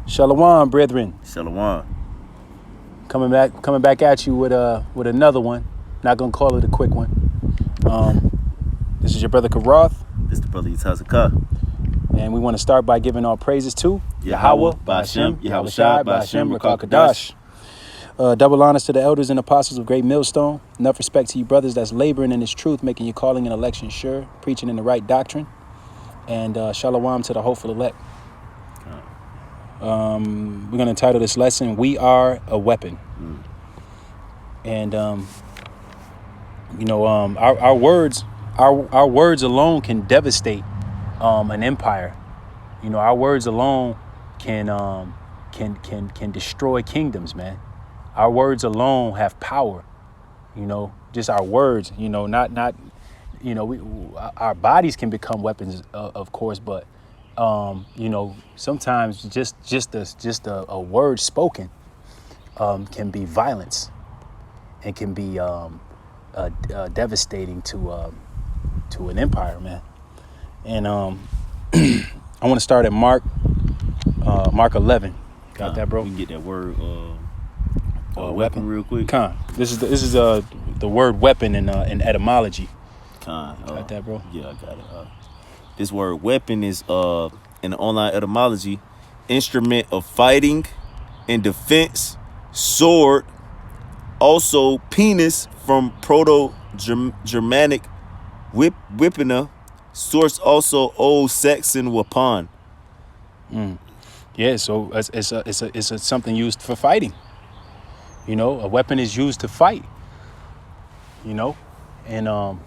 Shalom, brethren. Shalom. Coming back at you with another one. Not gonna call it a quick one. This is your brother Karoth, This the brother Yitazakah. and we want to start by giving all praises to Yahweh, Ba'ashem, Yahweh Shai, Ba'ashem, Rakal Kadash. Double honors to the elders and apostles of Great Millstone. Enough respect to you brothers that's laboring in this truth, making your calling and election sure, preaching in the right doctrine. And shalom to the hopeful elect. We're going to title this lesson, We Are a Weapon. And, our words alone can devastate an empire. You know, our words alone can destroy kingdoms, man. Our words alone have power. You know, just our words, you know, not our bodies can become weapons, of course, but sometimes just a word spoken can be violence and can be devastating to an empire, man. And I want to start at Mark 11. Got that, bro? We can get that word weapon real quick. This is the word weapon in etymology. Got that, bro? Yeah, I got it. This word weapon is in the online etymology, instrument of fighting and defense, sword, also penis from Proto-Germanic whippina, source also Old Saxon weapon. Yeah, so it's something used for fighting. You know, a weapon is used to fight. You know, and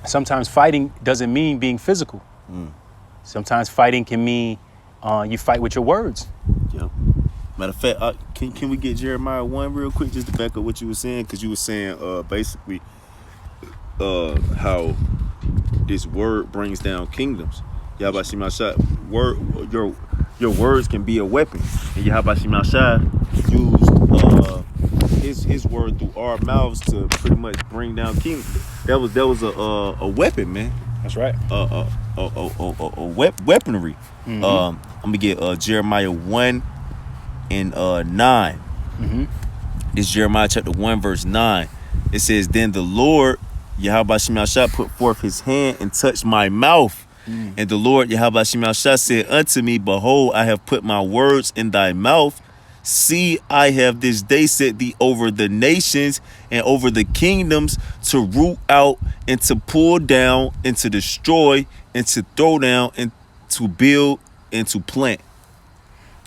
sometimes fighting doesn't mean being physical. Sometimes fighting can mean you fight with your words. Yep. Matter of fact, can we get Jeremiah 1 real quick just to back up what you were saying? Because you were saying basically how this word brings down kingdoms. Yahweh Shai, your words can be a weapon. And Yahweh Shai used his word through our mouths to pretty much bring down kingdoms. That was a weapon, man. That's right. Weaponry. I'm gonna get Jeremiah 1 and 9. It's Jeremiah chapter 1 verse 9. It says, then the Lord Yahweh Shai put forth his hand and touched my mouth. And the Lord Yahweh Shai said unto me, behold, I have put my words in thy mouth. See, I have this day set thee over the nations and over the kingdoms to root out and to pull down and to destroy and to throw down and to build and to plant.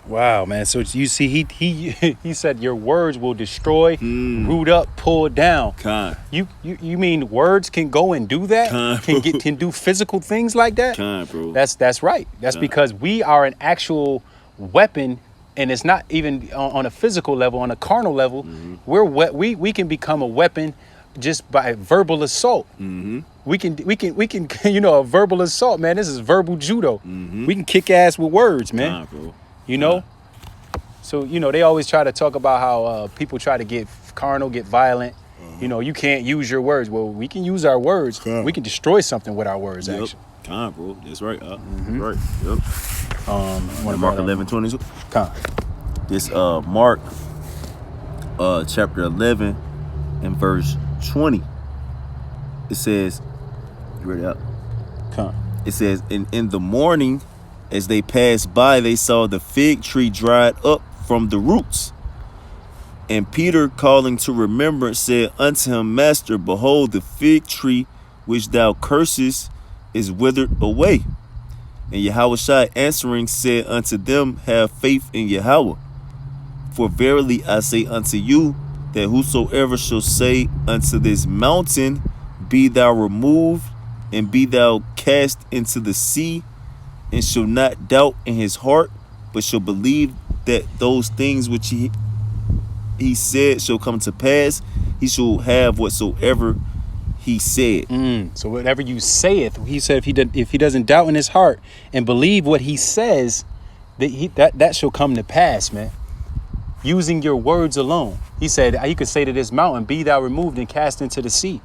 Wow, man. So you see, he said your words will destroy, root up, pull down. You mean words can go and do that? Can do physical things like that? Bro. That's right. That's because we are an actual weapon. And it's not even on a physical level, on a carnal level. We can become a weapon just by verbal assault. We can a verbal assault, man. This is verbal judo. We can kick ass with words, man. Bro. You know. So they always try to talk about how people try to get carnal, get violent. You know, you can't use your words. Well, we can use our words. We can destroy something with our words. Actually. Bro. That's right. Right. Yep. Mark 11:22. This Mark chapter 11 and verse 20. It says, you ready up? It says, in the morning, as they passed by, they saw the fig tree dried up from the roots. And Peter, calling to remembrance, said unto him, Master, behold, the fig tree which thou cursest is withered away. And Yahweh Shai answering said unto them, have faith in Yahweh. For verily I say unto you, that whosoever shall say unto this mountain, be thou removed, and be thou cast into the sea, and shall not doubt in his heart, but shall believe that those things which he said shall come to pass, he shall have whatsoever he said. So whatever you saith, he said, if he doesn't doubt in his heart and believe what he says, that shall come to pass, man. Using your words alone. He said, you could say to this mountain, be thou removed and cast into the sea.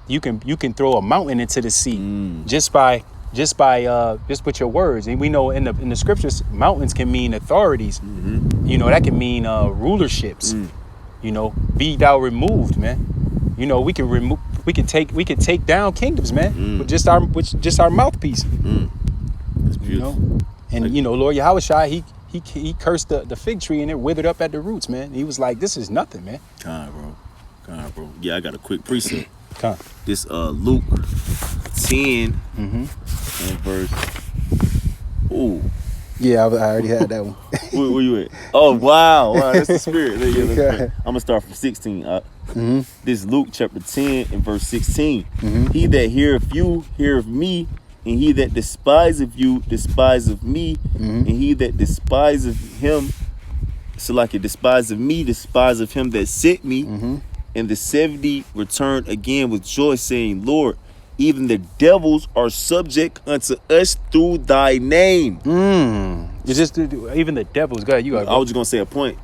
You can throw a mountain into the sea just by just with your words. And we know in the scriptures, mountains can mean authorities. You know, that can mean rulerships. You know, be thou removed, man. You know, we can take down kingdoms, man, with just our mouthpiece. That's beautiful. You know, and you know, Lord Yahushua, he cursed the fig tree and it withered up at the roots, man. He was like, this is nothing, man. God, bro. Yeah, I got a quick precept. Come. This Luke 10 and verse. Ooh. Yeah, I already had that one. Where you at? Oh, wow, that's the spirit. I'm gonna start from 16. This Luke chapter 10 and verse 16. He that heareth you heareth me, and he that despiseth you despiseth me, and he that despiseth him, so like it despiseth me, despiseth him that sent me. And the 70 returned again with joy, saying, Lord, even the devils are subject unto us through thy name. It's just even the devils. God, you got. I was just gonna say a point.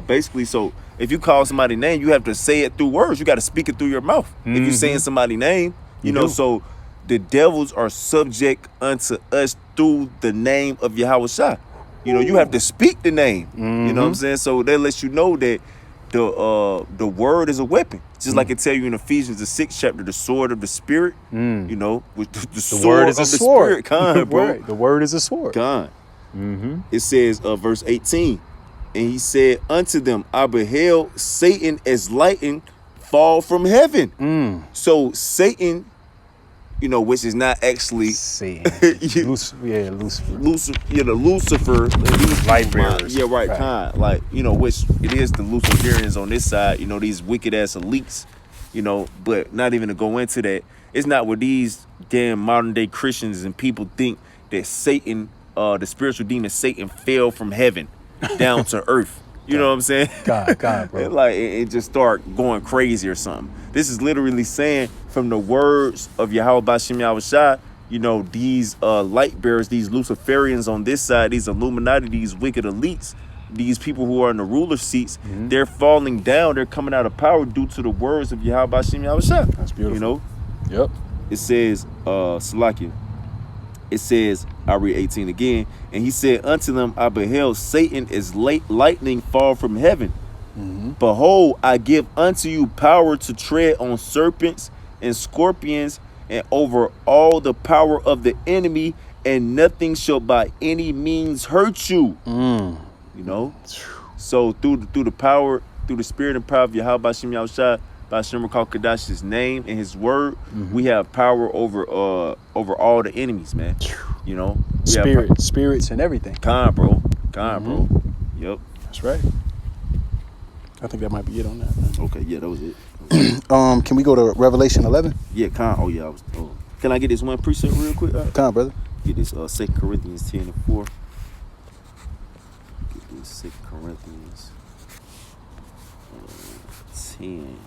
Basically, so if you call somebody's name, you have to say it through words. You got to speak it through your mouth. If you're saying somebody's name, you know. So the devils are subject unto us through the name of Yahushua. You know, you have to speak the name. You know what I'm saying? So that lets you know that the word is a weapon. Just like it tell you in Ephesians the 6th chapter, the sword of the spirit. You know, with the sword word is of a the sword. spirit. Con, bro. Right. The word is a sword. Con. It says, verse 18, and he said unto them, I beheld Satan as lightning fall from heaven. So Satan, you know, which is not actually Satan. Lucifer. Lucifer. These Light bearers. Yeah, right. Kind, like, you know, which it is the Luciferians on this side. You know, these wicked ass elites. You know, but not even to go into that. It's not where these damn modern day Christians and people think that Satan, the spiritual demon Satan, fell from heaven down to earth. You know what I'm saying? God, bro. Like it just start going crazy or something. This is literally saying from the words of Yahweh Bashem Yahushua, you know, these light bearers, these Luciferians on this side, these Illuminati, these wicked elites, these people who are in the ruler seats, they're falling down. They're coming out of power due to the words of Yahweh Bashem Yahushua. That's beautiful. You know? Yep. It says, Salakia. It says, I read 18 again. And he said unto them, I beheld Satan as lightning fall from heaven. Behold, I give unto you power to tread on serpents and scorpions and over all the power of the enemy, and nothing shall by any means hurt you. You know? So through the power, through the spirit and power of Yahweh Bashem Yahushua, by Shem Kadash's name and his word, we have power over all the enemies, man. You know? Spirits and everything. Con, bro. Yep. That's right. I think that might be it on that, man. Okay, yeah, that was it. Can we go to Revelation 11? Yeah, con. Oh, yeah. Can I get this one precept real quick? Con, brother. Get this 2 Corinthians 10 and 4. Get this 2 Corinthians 10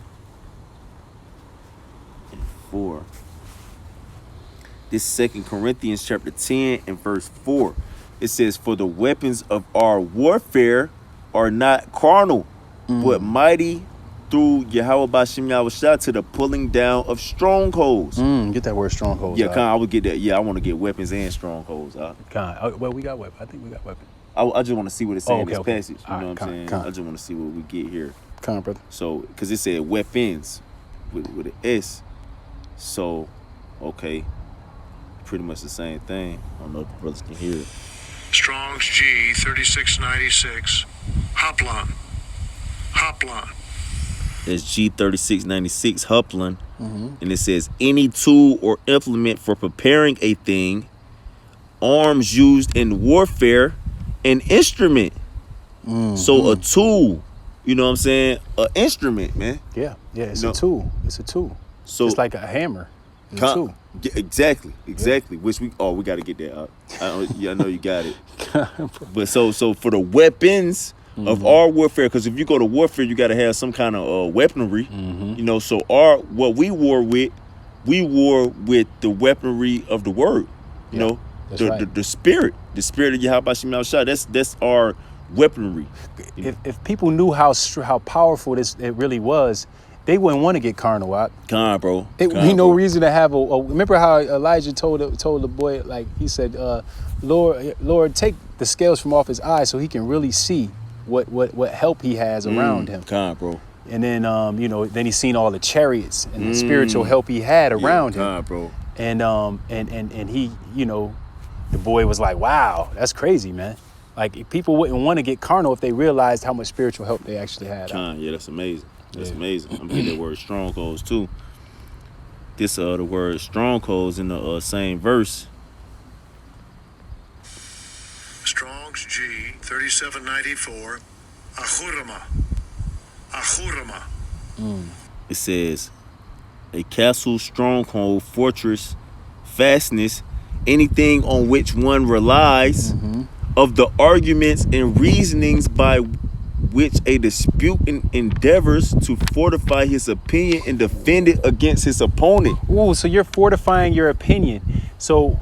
and 4. This 2 Corinthians chapter 10 and verse 4. It says, for the weapons of our warfare are not carnal, but mighty through Yahweh Bashem Yahushua to the pulling down of strongholds. Get that word strongholds. Yeah, I would get that. Yeah, I want to get weapons and strongholds. Well, we got weapons. I think we got weapons. I just want to see what it's saying in this okay. passage. You know what I'm saying? I just want to see what we get here. Come on, brother. So, because it said weapons with an S. So, okay. Pretty much the same thing. I don't know if the brothers can hear it. Strong's G 3696. Hoplon. That's G3696 Hoplon. And it says any tool or implement for preparing a thing, arms used in warfare, an instrument. So a tool, you know what I'm saying? An instrument, man. Yeah, it's a tool. It's a tool. So it's like a hammer. It's a tool. Yeah, exactly. Yeah. Which we got to get that out. I know you got it. But so for the weapons of our warfare, because if you go to warfare, you got to have some kind of weaponry. You know, so what we war with the weaponry of the word. You know, the spirit of Yahweh Bashem Yahushua. That's our weaponry. If people knew how powerful it really was, they wouldn't want to get carnal out. Con, bro. It would be no reason to have a. Remember how Elijah told the boy, like he said, Lord, take the scales from off his eyes so he can really see what help he has around him. Con, bro. And then then he seen all the chariots and the spiritual help he had around him. Con, bro. And he, the boy was like, wow, that's crazy, man. Like people wouldn't want to get carnal if they realized how much spiritual help they actually had. Con, yeah, that's amazing. That's amazing. I'm getting that word strongholds too. This the word strongholds in the same verse. Strong's G 3794. Ahurama. It says a castle, stronghold, fortress, fastness, anything on which one relies, of the arguments and reasonings by which a disputant endeavors to fortify his opinion and defend it against his opponent. Ooh, so you're fortifying your opinion. So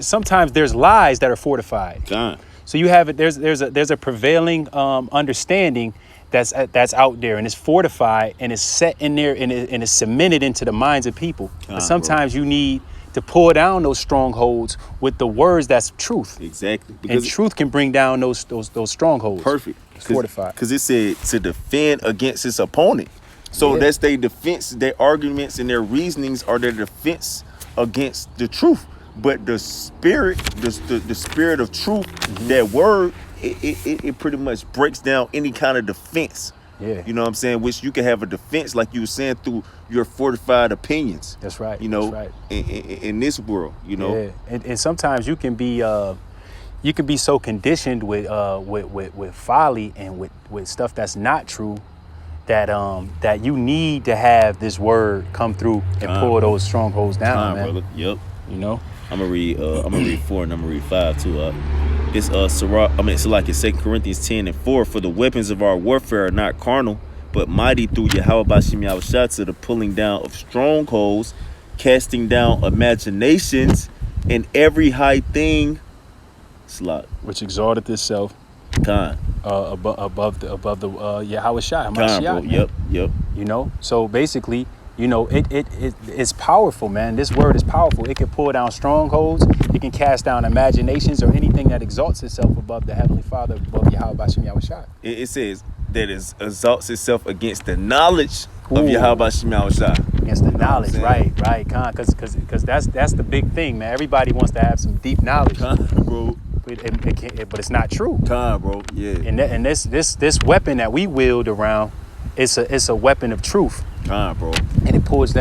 sometimes there's lies that are fortified. God. So you have it. There's a prevailing understanding that's out there, and it's fortified and it's set in there and it's cemented into the minds of people. God, but sometimes you need to pull down those strongholds with the words that's truth. Exactly. And truth can bring down those strongholds. Perfect. Fortified. Because it said to defend against his opponent. So that's their defense, their arguments and their reasonings are their defense against the truth. But the spirit, the spirit of truth, that word, it pretty much breaks down any kind of defense. Yeah. You know what I'm saying? Which you can have a defense, like you were saying, through your fortified opinions. That's right. You know, that's right. in this world, you know. Yeah. And sometimes you can be so conditioned with folly and with stuff that's not true that you need to have this word come through and pull those strongholds down, man. Brother. Yep. You know? I'm gonna read 4 and I'm gonna read 5 too. It's it's like in 2 Corinthians 10:4. For the weapons of our warfare are not carnal, but mighty through Yahweh Bashim Yahushua to the pulling down of strongholds, casting down imaginations, and every high thing, which exalteth itself above the Yahweh Shai. Yep. You know, so basically, it's powerful, man. This word is powerful. It can pull down strongholds. It can cast down imaginations or anything that exalts itself above the Heavenly Father, above Yahweh Bashim Yahushua. It says that it exalts itself against the knowledge of Yahweh Bashim Yahushua. Against the knowledge, right, because that's the big thing, man. Everybody wants to have some deep knowledge, bro. But it's not true. Bro, yeah. And this weapon that we wield around, it's a weapon of truth. Bro. And it pulls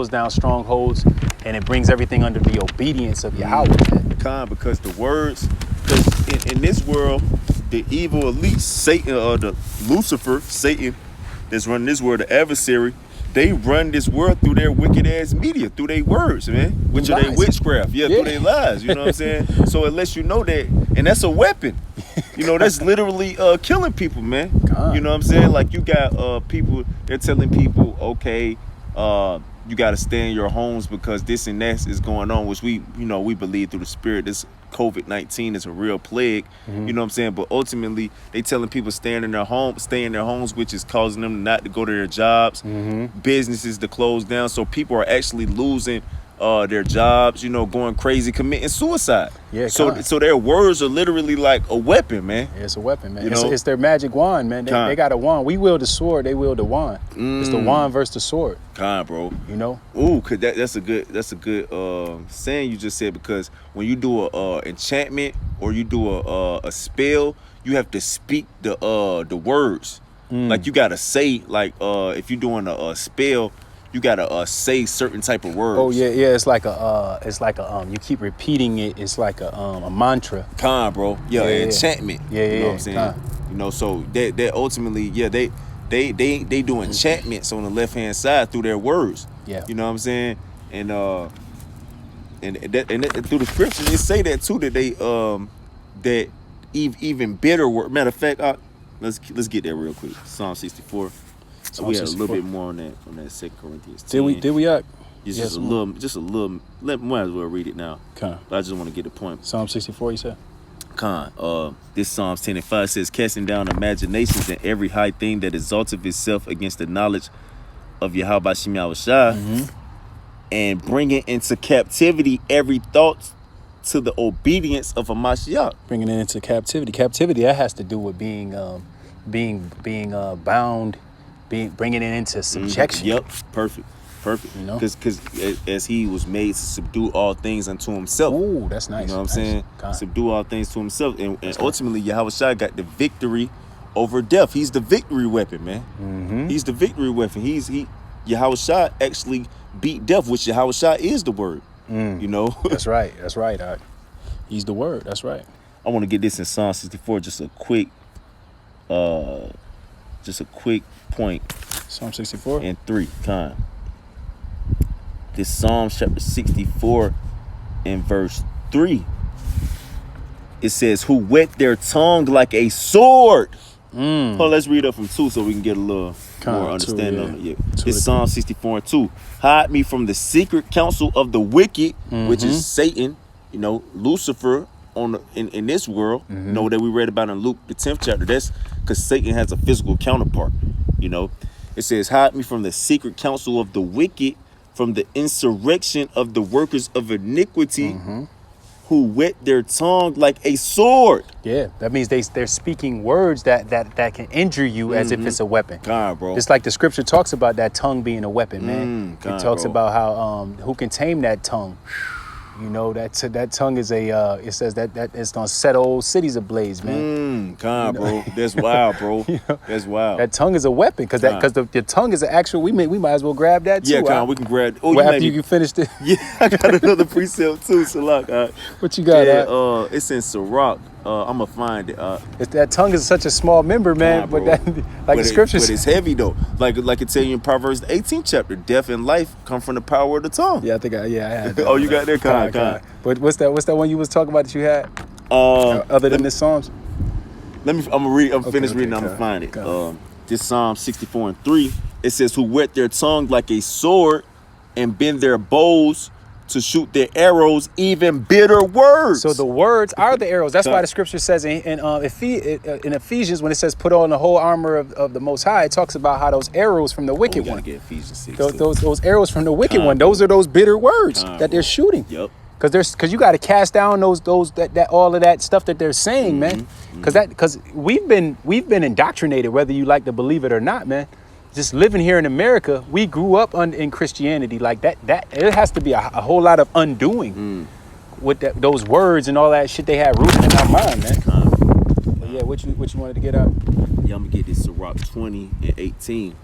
down strongholds, and it brings everything under the obedience of Yahweh, man. Because the words, because in this world, the evil elite, Satan, or the Lucifer, Satan, that's running this world, the adversary, they run this world through their wicked ass media, through their words, man, which are their witchcraft, through their lies. You know what I'm saying? So it lets you know that, and that's a weapon. That's literally killing people, man. God. You know what I'm saying? Like you got people, they're telling people, okay, you got to stay in your homes because this and that is going on, which we believe through the spirit. This COVID-19 is a real plague. You know what I'm saying? But ultimately, they telling people stay in their homes, which is causing them not to go to their jobs, businesses to close down. So people are actually losing their jobs, going crazy, committing suicide. Yeah. So their words are literally like a weapon, man. Yeah, it's a weapon, man. It's their magic wand, man. They got a wand. We wield the sword. They wield the wand. It's the wand versus the sword. Bro. Ooh, cause that's a good saying you just said, because when you do a enchantment or you do a spell, you have to speak the words. Like you gotta say, like if you're doing a spell, you gotta say certain type of words. Oh yeah. It's like you keep repeating it. It's like a mantra. Bro. Yeah, enchantment. Yeah. You know what I'm saying? So that ultimately, they do enchantments on the left hand side through their words. Yeah. You know what I'm saying? And through the scriptures, they say that too. That they that even bitter word. Matter of fact, let's get there real quick. Psalm 64. So we had a little bit more on that 2 Corinthians 10. Did we? Just a little. Might as well read it now. But I just want to get the point. Psalm 64, you said? This Psalms 10:5 says, casting down imaginations and every high thing that exalteth itself against the knowledge of Yahweh Shem Yahushua, and bringing into captivity every thought to the obedience of a Mashiach. Bringing it into captivity. Captivity, that has to do with being bound, bringing it into subjection. Yep, perfect. You know? Because as he was made to subdue all things unto himself. Ooh, that's nice. You know what I'm Nice. saying? God. Subdue all things to himself. And ultimately, Yahushua got the victory over death. He's the victory weapon, man. He's the victory weapon. Yahushua actually beat death, which Yahushua is the word. You know? That's right. That's right. He's the word. That's right. I want to get this in Psalm 64, just a quick point. Psalm 64. And 3 time. This Psalm chapter 64 and verse 3. It says, who whet their tongue like a sword. Well, let's read up from 2 so we can get a little more understanding of it. Yeah. It's Psalm 64 and 2. Hide me from the secret counsel of the wicked, which is Satan, you know, Lucifer in this world. You know, that we read about in Luke, the 10th chapter. That's because Satan has a physical counterpart, you know. It says, hide me from the secret counsel of the wicked, from the insurrection of the workers of iniquity, who whet their tongue like a sword. Yeah, that means they're speaking words that can injure you as if it's a weapon. God, bro. It's like the scripture talks about that tongue being a weapon, man. God, It talks bro. about how who can tame that tongue. You know, that tongue is it says that it's gonna set old cities ablaze, man. God, bro. That's wild, bro. That's wild. That tongue is a weapon because the tongue is an actual. We might as well grab that too. Yeah, Con, we can grab. Oh, well, you after made me- you finish it. Yeah, I got another precept too. So look, What you got? yeah, it's in Sirach. I'ma find it. That tongue is such a small member, man. Nah, but bro. that, like the scriptures. But it's heavy though. Like it tell you in Proverbs the 18th chapter, death and life come from the power of the tongue. Yeah, I think I had that. Oh, you got that? Con. But what's that one you was talking about that you had? Other than the Psalms? I'm gonna read. I'm finished okay, reading. I'm go gonna find it. ahead. This Psalm 64 and 3. It says, "Who whet their tongue like a sword, and bend their bows to shoot their arrows, even bitter words." So the words are the arrows. That's why the scripture says in Ephesians, when it says put on the whole armor of the Most High, it talks about how those arrows from the wicked gotta one, get Ephesians 6. those arrows from the wicked one, those are those bitter words that they're shooting. Yep. Because you got to cast down those that all of that stuff that they're saying, man. Because we've been indoctrinated, whether you like to believe it or not, man. Just living here in America, we grew up in Christianity like that. It has to be a whole lot of undoing with those words and all that shit they had rooted in our mind, man. But yeah, what you wanted to get out? Yeah, I'm gonna get this Sirach 20 and 18.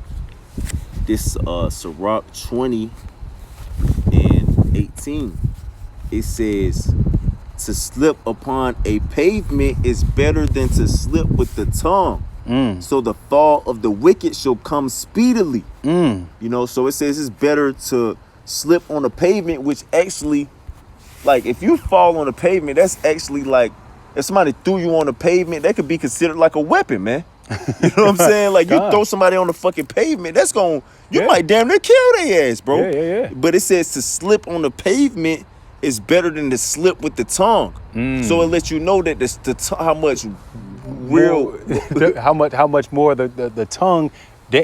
This Sirach 20 and 18. It says, to slip upon a pavement is better than to slip with the tongue. So the fall of the wicked shall come speedily. You know, so it says it's better to slip on the pavement, which actually, like, if you fall on the pavement, that's actually like, if somebody threw you on the pavement, that could be considered like a weapon, man. You know what I'm saying? Like, you throw somebody on the fucking pavement, that's you might damn near kill their ass, bro. Yeah. But it says to slip on the pavement is better than to slip with the tongue. So it lets you know that how much real how much more the tongue,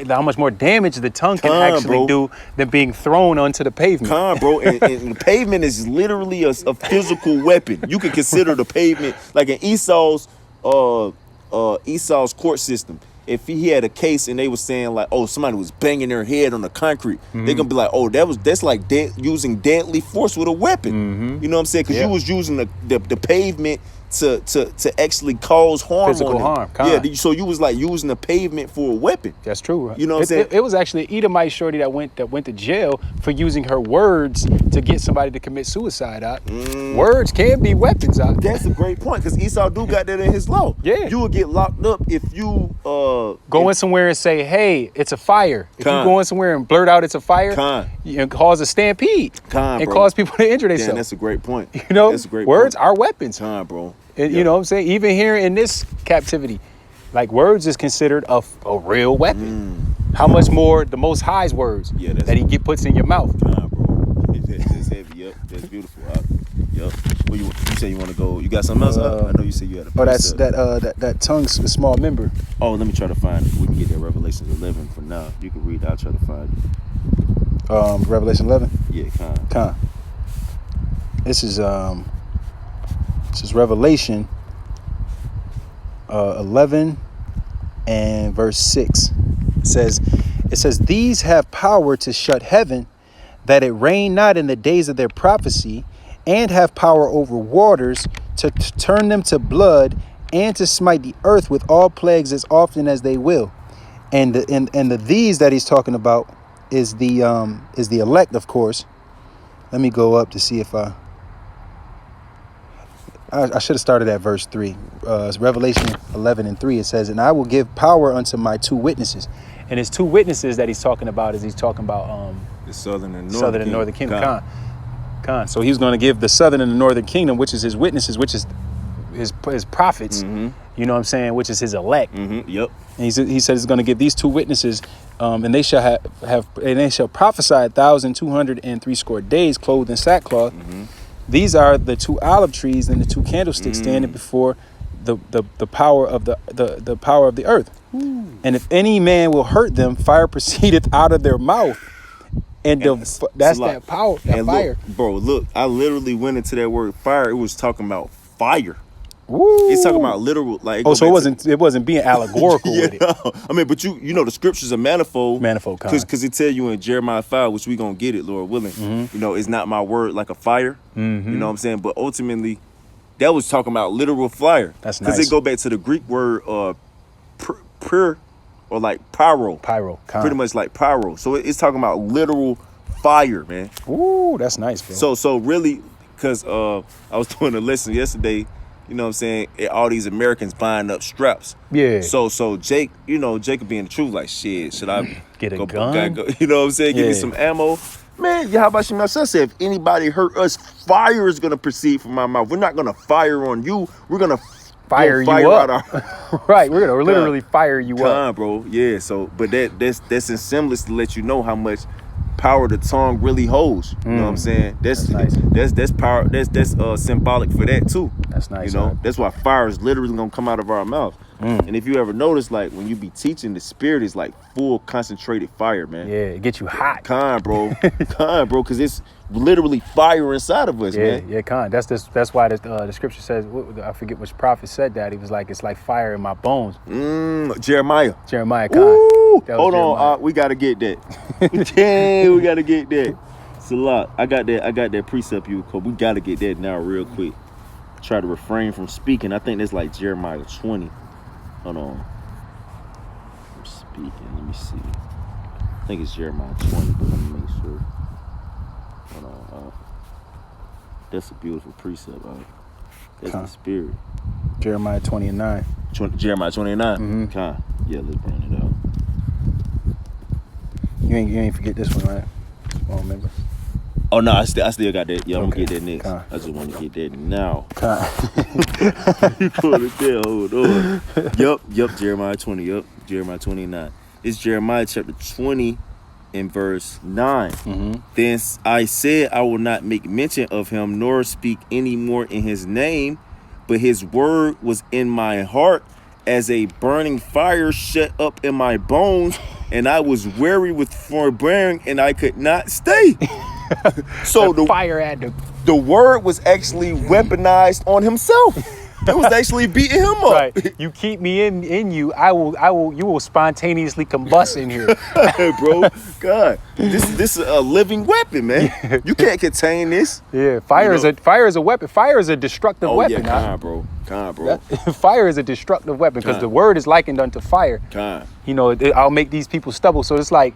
how much more damage the tongue can actually do than being thrown onto the pavement. bro. And the pavement is literally a physical weapon. You can consider the pavement like in Esau's court system. If he had a case and they were saying like, oh, somebody was banging their head on the concrete, they're gonna be like, oh, that's like using deadly force with a weapon. You know what I'm saying? Because you was using the pavement to actually cause harm. Physical on them. harm. Yeah. So you was like using the pavement for a weapon. That's true. You know what I'm saying? It was actually an Edomite shorty that went to jail for using her words to get somebody to commit suicide. Words can be weapons. That's a great point, because Esau do got that in his law. Yeah. You will get locked up if you Go in somewhere and say, hey, it's a fire. If you Con. go in somewhere and blurt out it's a fire, Con. you know, cause a stampede Con, and bro. cause people to injure Damn, themselves. that's a great point. You know, That's a great words point. are weapons. Con, bro. And, Yeah. You know what I'm saying? Even here in this captivity, like words is considered a real weapon. How much more the Most High's words Yeah, that's- that he puts in your mouth. Con, bro. That's heavy. Yep. That's beautiful. Yep. Or you say you want to go? You got something else? I know you said you had a that's precept. that tongue's a small member. Oh, let me try to find it. We can get that Revelation 11 for now. You can read. I'll try to find it. Revelation 11. Yeah, kind. Con. This is Revelation 11 and verse 6. It says these have power to shut heaven, that it rain not in the days of their prophecy, and have power over waters to turn them to blood, and to smite the earth with all plagues as often as they will. And the these that he's talking about is the elect, of course. Let me go up to see if I should have started at verse 3. It's Revelation 11 and 3. It says, and I will give power unto my two witnesses. And his two witnesses that he's talking about the southern and northern kingdom. Con. So he's going to give the southern and the northern kingdom, which is his witnesses, which is his prophets. Mm-hmm. You know what I'm saying? Which is his elect. Mm-hmm. Yep. And he says he's going to give these two witnesses, and they shall they shall prophesy 1,260 days, clothed in sackcloth. Mm-hmm. These are the two olive trees and the two candlesticks standing before the power of the power of the earth. Ooh. And if any man will hurt them, fire proceedeth out of their mouth. And that's that power, that fire. Look, I literally went into that word fire. It was talking about fire. Woo. It's talking about literal, like. So it wasn't being allegorical with it. I mean, but you know the scriptures are manifold. Manifold, because it tell you in Jeremiah 5, which we gonna get it, Lord willing. Mm-hmm. You know, it's not my word like a fire. Mm-hmm. You know what I'm saying? But ultimately, that was talking about literal fire. That's nice. Because it go back to the Greek word pur, or like pyro. Pyro. Pretty much like pyro. So it's talking about literal fire, man. Ooh, that's nice, bro. So really, because I was doing a lesson yesterday. You know what I'm saying? All these Americans buying up straps. Yeah. So Jake, Jacob being the truth, like, shit, should I get a gun? You know what I'm saying? Give me some ammo. Man, how about you? Myself said, if anybody hurt us, fire is gonna proceed from my mouth. We're not gonna fire on you. We're gonna fire you up. Right. We're gonna literally fire you up, bro. Yeah. So, but that's in semblance to let you know how much power the tongue really holds. You know what I'm saying? That's nice. That's power. That's symbolic for that too. That's nice. That's why fire is literally gonna come out of our mouth. And if you ever notice, like when you be teaching, the spirit is like full concentrated fire, man. Yeah, it gets you hot. Bro, because it's literally fire inside of us, man. Yeah, that's why the scripture says, I forget which prophet said that. He was like, it's like fire in my bones. Jeremiah. Hold on, we gotta get that. Yeah, we gotta get that. It's a lot. I got that precept we gotta get that now real quick. Try to refrain from speaking. I think that's like Jeremiah 20. Hold on. I'm speaking. Let me see. I think it's Jeremiah 20, but let me make sure. Hold on. That's a beautiful precept. That's the spirit. Jeremiah 20 and 9. Jeremiah 20 and 9? Mm-hmm. Yeah, let's bring it out. You ain't forget this one, right? I don't remember. Oh no, I still got that. Yeah, I'm gonna get that next. I just want to get that now. You put it there. Hold on. Yup. Jeremiah 20. Yup. Jeremiah 29. It's Jeremiah chapter 20 and verse 9. Mm-hmm. Then I said, I will not make mention of him, nor speak any more in his name, but his word was in my heart as a burning fire shut up in my bones, and I was weary with forbearing, and I could not stay. So the fire had the word was actually weaponized on himself. It was actually beating him up. Right. You keep me in you, you will spontaneously combust in here. Bro, God. This is a living weapon, man. You can't contain this. Yeah, fire is a weapon. Fire is a destructive weapon. Yeah, bro. Fire is a destructive weapon because the word is likened unto fire. I'll make these people stubble. So it's like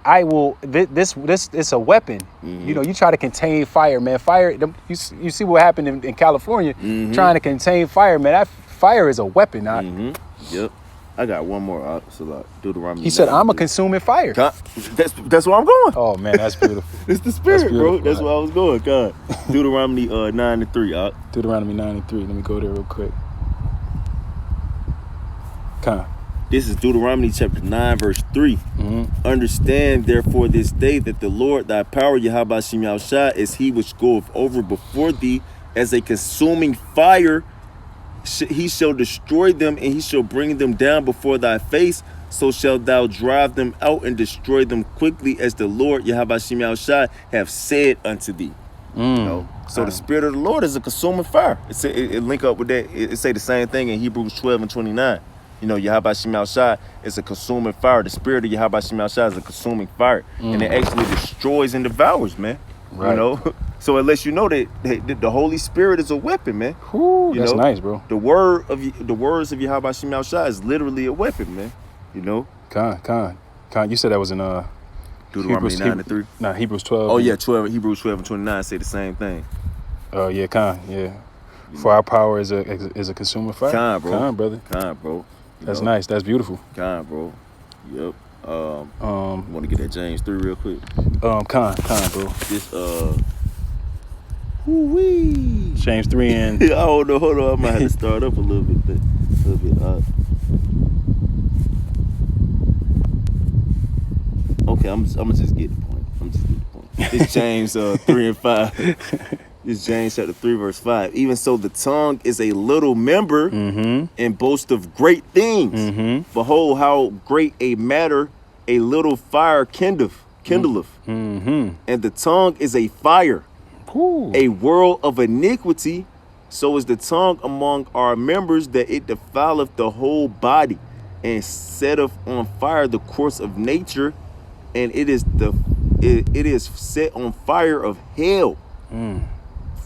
I will. This it's a weapon. Mm-hmm. You try to contain fire, man. Fire. You see what happened in California, trying to contain fire, man. That fire is a weapon. Yep. I got one more. Deuteronomy. He said, "I'm a consuming fire." That's where I'm going. Oh man, that's beautiful. It's the spirit, bro. That's where I was going. God. Deuteronomy 9:3. Deuteronomy 9:3. Let me go there real quick. This is Deuteronomy chapter 9, verse 3. Mm-hmm. Understand, therefore, this day that the Lord thy power, Yahweh Shem Yahushua, is he which goeth over before thee as a consuming fire. He shall destroy them, and he shall bring them down before thy face. So shalt thou drive them out and destroy them quickly, as the Lord Yahweh Shem Yahushua have said unto thee. You know? So the Spirit of the Lord is a consuming fire. It link up with that. It say the same thing in Hebrews 12 and 29. You know, Yahweh Shem Yahushua is a consuming fire. The Spirit of Yahweh Shem Yahushua is a consuming fire, and it actually destroys and devours, man. Right. You know, so it lets you know that the Holy Spirit is a weapon, man. Whew, that's nice, bro. The words of Yahweh Shem Yahushua is literally a weapon, man. You know. Con. You said that was in Deuteronomy 9 and 3. Nah, Hebrews 12. Oh yeah, 12. Hebrews 12 and 29 say the same thing. Oh yeah, yeah. For our power is a consuming fire. Con, bro. Con, brother. Con, bro. That's nice. That's beautiful. Con, bro. Yep. Want to get that James 3 real quick? Con, bro. This woo-wee. James 3 and I don't know. Hold on, I might have to start up a little bit. Okay, I'm just get the point. It's James 3 and 5. It's James chapter 3 verse 5. Even so, the tongue is a little member and boast of great things. Behold, how great a matter a little fire kindleth. And the tongue is a fire, a world of iniquity. So is the tongue among our members, that it defileth the whole body, and setteth on fire the course of nature, and it is set on fire of hell.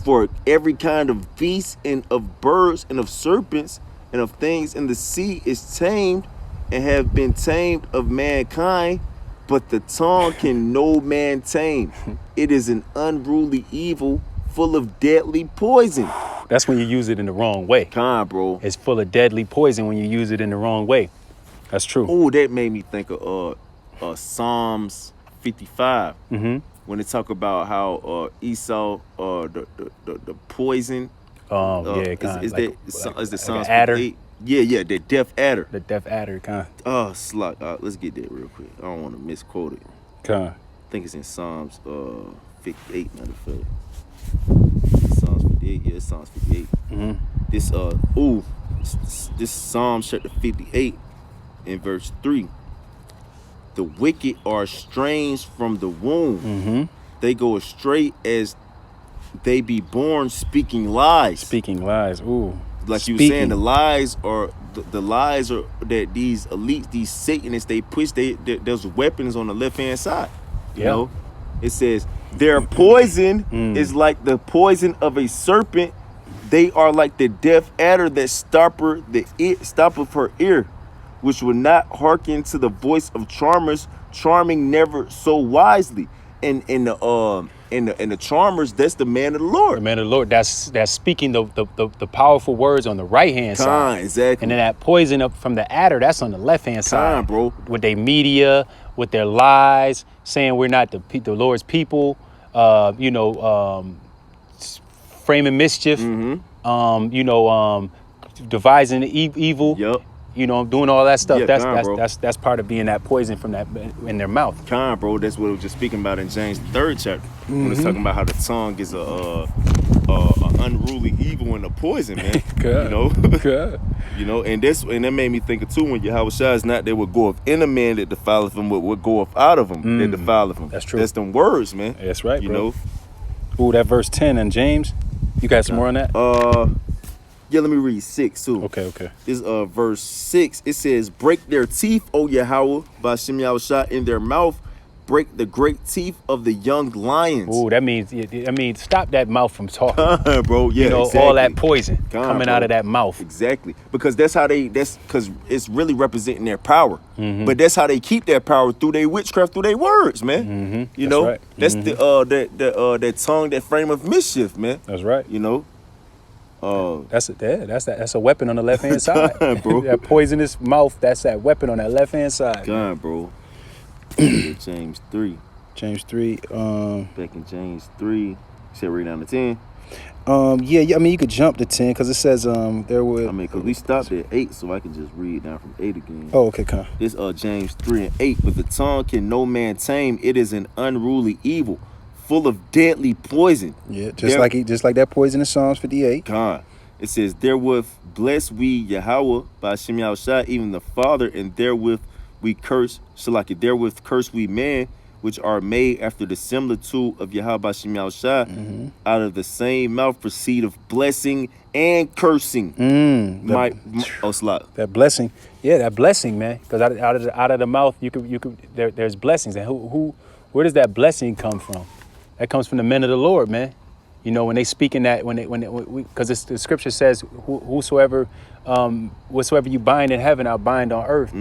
For every kind of beast and of birds and of serpents and of things in the sea is tamed, and have been tamed of mankind, but the tongue can no man tame. It is an unruly evil, full of deadly poison. that's when you use it in the wrong way. Con, bro. It's full of deadly poison when you use it in the wrong way. That's true. Oh, that made me think of Psalms 55. When they talk about how Esau, the poison. Is the Psalms adder? 58? Yeah, the death adder. The death adder, kind. Oh, slot. Let's get that real quick. I don't want to misquote it. Kind. I think it's in Psalms 58, matter of fact. Psalms 58, yeah, it's Psalms 58. This Psalm chapter 58 in verse 3. The wicked are estranged from the womb. They go astray as they be born, speaking lies. Speaking lies. Ooh. Like you were saying, the lies are that these elites, these Satanists, they push. There's weapons on the left hand side. You know, it says their poison is like the poison of a serpent. They are like the deaf adder that stoppeth her ear, which will not hearken to the voice of charmers, charming never so wisely. And the charmers, that's the man of the Lord. The man of the Lord, that's speaking the powerful words on the right hand side. Exactly. And then that poison up from the adder, that's on the left hand side. Bro. With their media, with their lies, saying we're not the Lord's people, framing mischief, devising evil. Yep. Doing all that stuff. Yeah, that's part of being that poison from that in their mouth. Bro, that's what we were just speaking about in James 3rd chapter. When it's talking about how the tongue is a unruly evil and a poison, man. And that made me think of too, when Yahweh Shai is not there what goeth in a man that defileth him, but what goeth out of him that defileth him. That's true. That's them words, man. That's right, you bro. know. Ooh, that verse 10 in James. You got some more on that? Yeah, let me read 6 too. Okay. This verse 6. It says, "Break their teeth, O Yahweh, by Shem Yahushua, in their mouth. Break the great teeth of the young lions." Ooh, that means stop that mouth from talking. Bro, yeah, exactly. all that poison coming out of that mouth. Exactly. Because that's because it's really representing their power. But that's how they keep their power, through their witchcraft, through their words, man. You know? Right. That's that tongue, that frame of mischief, man. That's right. You know? That's a weapon on the left hand side, bro. That poisonous mouth. That's that weapon on that left hand side. God, bro. James 3. James 3. Back in James 3. You said read down to 10. Yeah. I mean, you could jump to 10 because it says there would. I mean, because we stopped at 8, so I can just read down from 8 again. Oh, okay, come. This James 3 and 8. But the tongue can no man tame. It is an unruly evil, full of deadly poison. Yeah, just like that poison in Psalms 58. God. It says, therewith bless we Yahweh by Shem Yahushua, even the Father, and therewith we curse, Shalaki, therewith curse we man, which are made after the similitude of Yahweh by Shem Yahushua. Out of the same mouth proceed of blessing and cursing. That blessing, yeah, that blessing, man. Because out of the mouth, there's blessings, and where does that blessing come from? That comes from the men of the Lord, man. You know, when they speak in that, because the scripture says, whatsoever you bind in heaven, I'll bind on earth.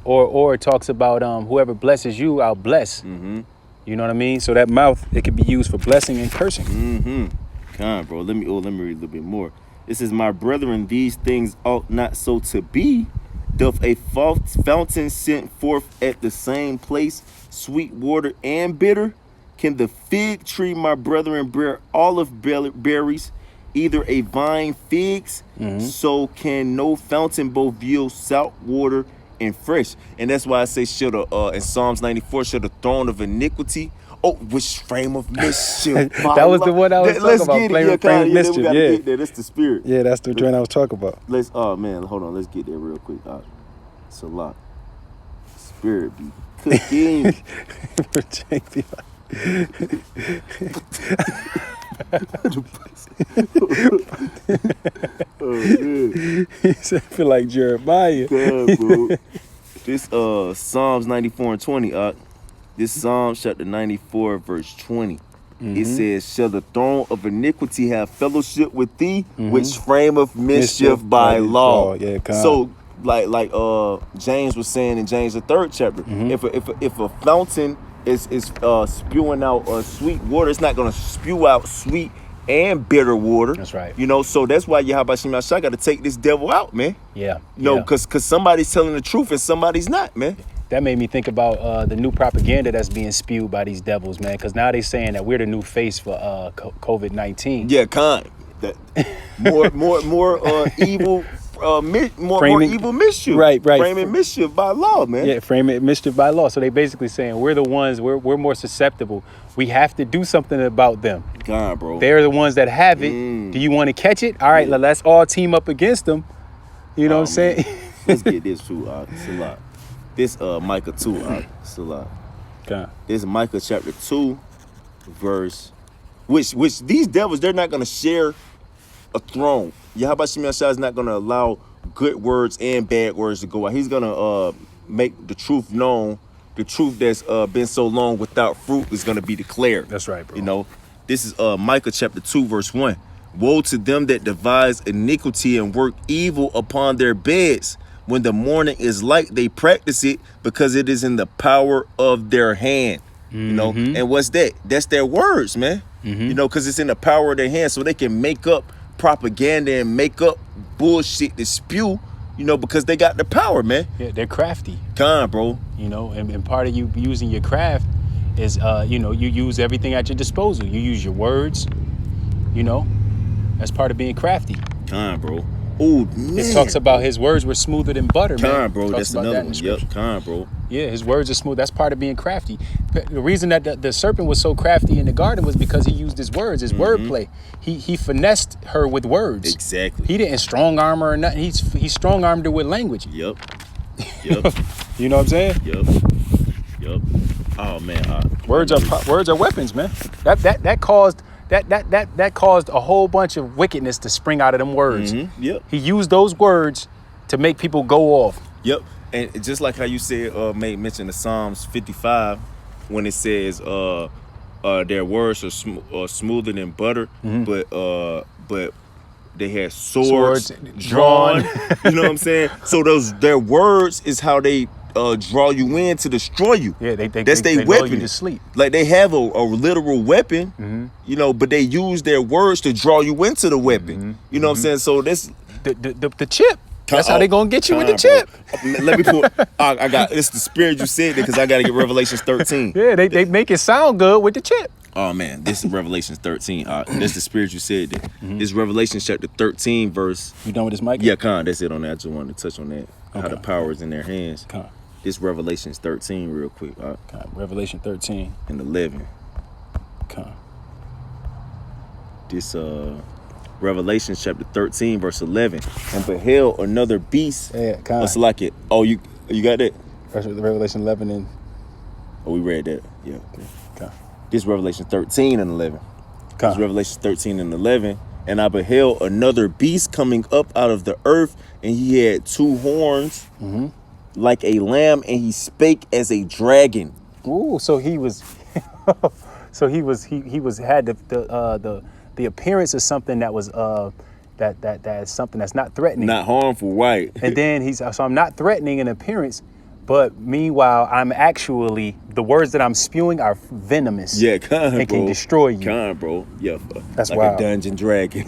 Or it talks about whoever blesses you, I'll bless. You know what I mean? So that mouth, it can be used for blessing and cursing. Come on, bro. Let me read a little bit more. It says, my brethren, these things ought not so to be. Doth a fountain sent forth at the same place sweet water and bitter? Can the fig tree, my brethren, bear olive berries, either a vine figs? So can no fountain both yield salt water and fresh. And that's why I say, in Psalms 94, should the throne of iniquity, which frame of mischief. That was the one I was talking about. Frame of mischief. Yeah, get there. That's the spirit. Yeah, that's the joint I was talking about. Hold on. Let's get there real quick. It's a lot. Spirit be cooking. Oh, man. He said, I feel like Jeremiah. God, bro. This Psalms 94 and 20. This Psalm chapter 94 verse 20. It says, shall the throne of iniquity have fellowship with thee, which frame of mischief by law. Yeah, so like James was saying in James the 3rd chapter, if a fountain is spewing out sweet water, it's not going to spew out sweet and bitter water. That's right. You know, so that's why Yahweh Shem Yahushua got to take this devil out, man. Yeah. Because somebody's telling the truth and somebody's not, man. That made me think about the new propaganda that's being spewed by these devils, man. Because now they're saying that we're the new face for COVID-19. Yeah, that more evil. More evil mischief. Right. Framing mischief by law, man. Yeah, framing mischief by law. So they basically saying we're the ones, we're more susceptible. We have to do something about them. God, bro. They're the ones that have it. Do you want to catch it? All right, let's all team up against them. You know what I'm saying? Let's get this too. It's a lot. This Micah 2. It's a lot. God. This Micah chapter 2, verse, which these devils, they're not going to share a throne. Yahweh Shem Yahushua is not going to allow good words and bad words to go out. He's going to make the truth known. The truth that's been so long without fruit is going to be declared. That's right, bro. You know, this is Micah chapter 2, verse 1. Woe to them that devise iniquity and work evil upon their beds. When the morning is light, they practice it because it is in the power of their hand. You know, and what's that? That's their words, man. You know, because it's in the power of their hand, so they can make up propaganda and make up bullshit to spew, you know, because they got the power, man. Yeah, they're crafty. Come on, bro. You know, and part of you using your craft is, you know, you use everything at your disposal. You use your words, you know. That's part of being crafty. Come on, bro. Oh, man. It talks about his words were smoother than butter, man. Come on, bro. That's another one. Yep, come on, bro. Yeah, his words are smooth. That's part of being crafty. The reason that the serpent was so crafty in the garden was because he used his words, his wordplay. He finessed her with words. Exactly. He didn't strong arm her or nothing. He strong armed her with language. Yep. You know what I'm saying? Yep. Oh man. Words are weapons, man. That caused a whole bunch of wickedness to spring out of them words. Yep. He used those words to make people go off. Yep. And just like how you said, mention the Psalms 55 when it says their words are smoother than butter, but they had swords drawn. You know what I'm saying? So their words is how they draw you in to destroy you. Yeah, that's their lull weapon. You to sleep. Like they have a literal weapon, you know, but they use their words to draw you into the weapon. You know what I'm saying? So this the chip. That's how they gonna get you with the chip. Let me pull. I got it's the spirit you said because I got to get Revelations 13. Yeah, they make it sound good with the chip. Oh man, this is Revelations 13. That's the spirit you said that. This is Revelation chapter 13 verse. You done with this mic? Yeah, that's it on that. I just wanted to touch on that. How the power is in their hands. This Revelations 13 real quick. Revelation 13 and 11. this Revelation chapter 13 verse 11, and beheld another beast. Yeah, kind. It's like it. Oh, you got that? Revelation 11 and Oh, we read that. Yeah. okay. This Revelation 13 and 11. Okay. This Revelation 13 and 11. And I beheld another beast coming up out of the earth, and he had two horns like a lamb, and he spake as a dragon. Ooh, so he was, he had the appearance of something that was that's something that's not threatening. Not harmful, right? And then so I'm not threatening in appearance, but meanwhile I'm actually, the words that I'm spewing are venomous. Yeah, kind, and bro. can destroy you. Kind, bro. Yeah, That's like wild. a dungeon dragon.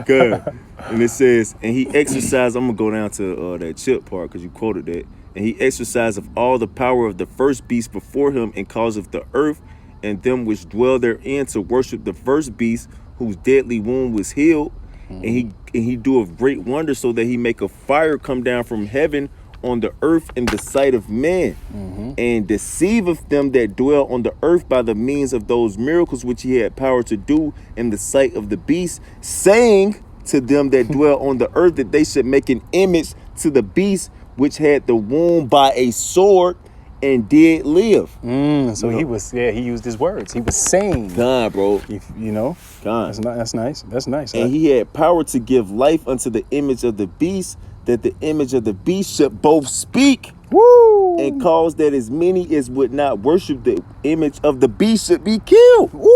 Good. And it says, and he exercised. I'm gonna go down to that chip part because you quoted that. And he exercised of all the power of the first beast before him, and causeth the earth and them which dwell therein to worship the first beast, whose deadly wound was healed. And he doeth great wonders, so that he make a fire come down from heaven on the earth in the sight of men, and deceiveth them that dwell on the earth by the means of those miracles which he had power to do in the sight of the beast, saying to them that dwell on the earth that they should make an image to the beast which had the wound by a sword and did live. So he used his words. He was saying, God, bro. God. That's nice. That's nice. And he had power to give life unto the image of the beast, that the image of the beast should both speak Woo! and cause that as many as would not worship the image of the beast should be killed. Woo!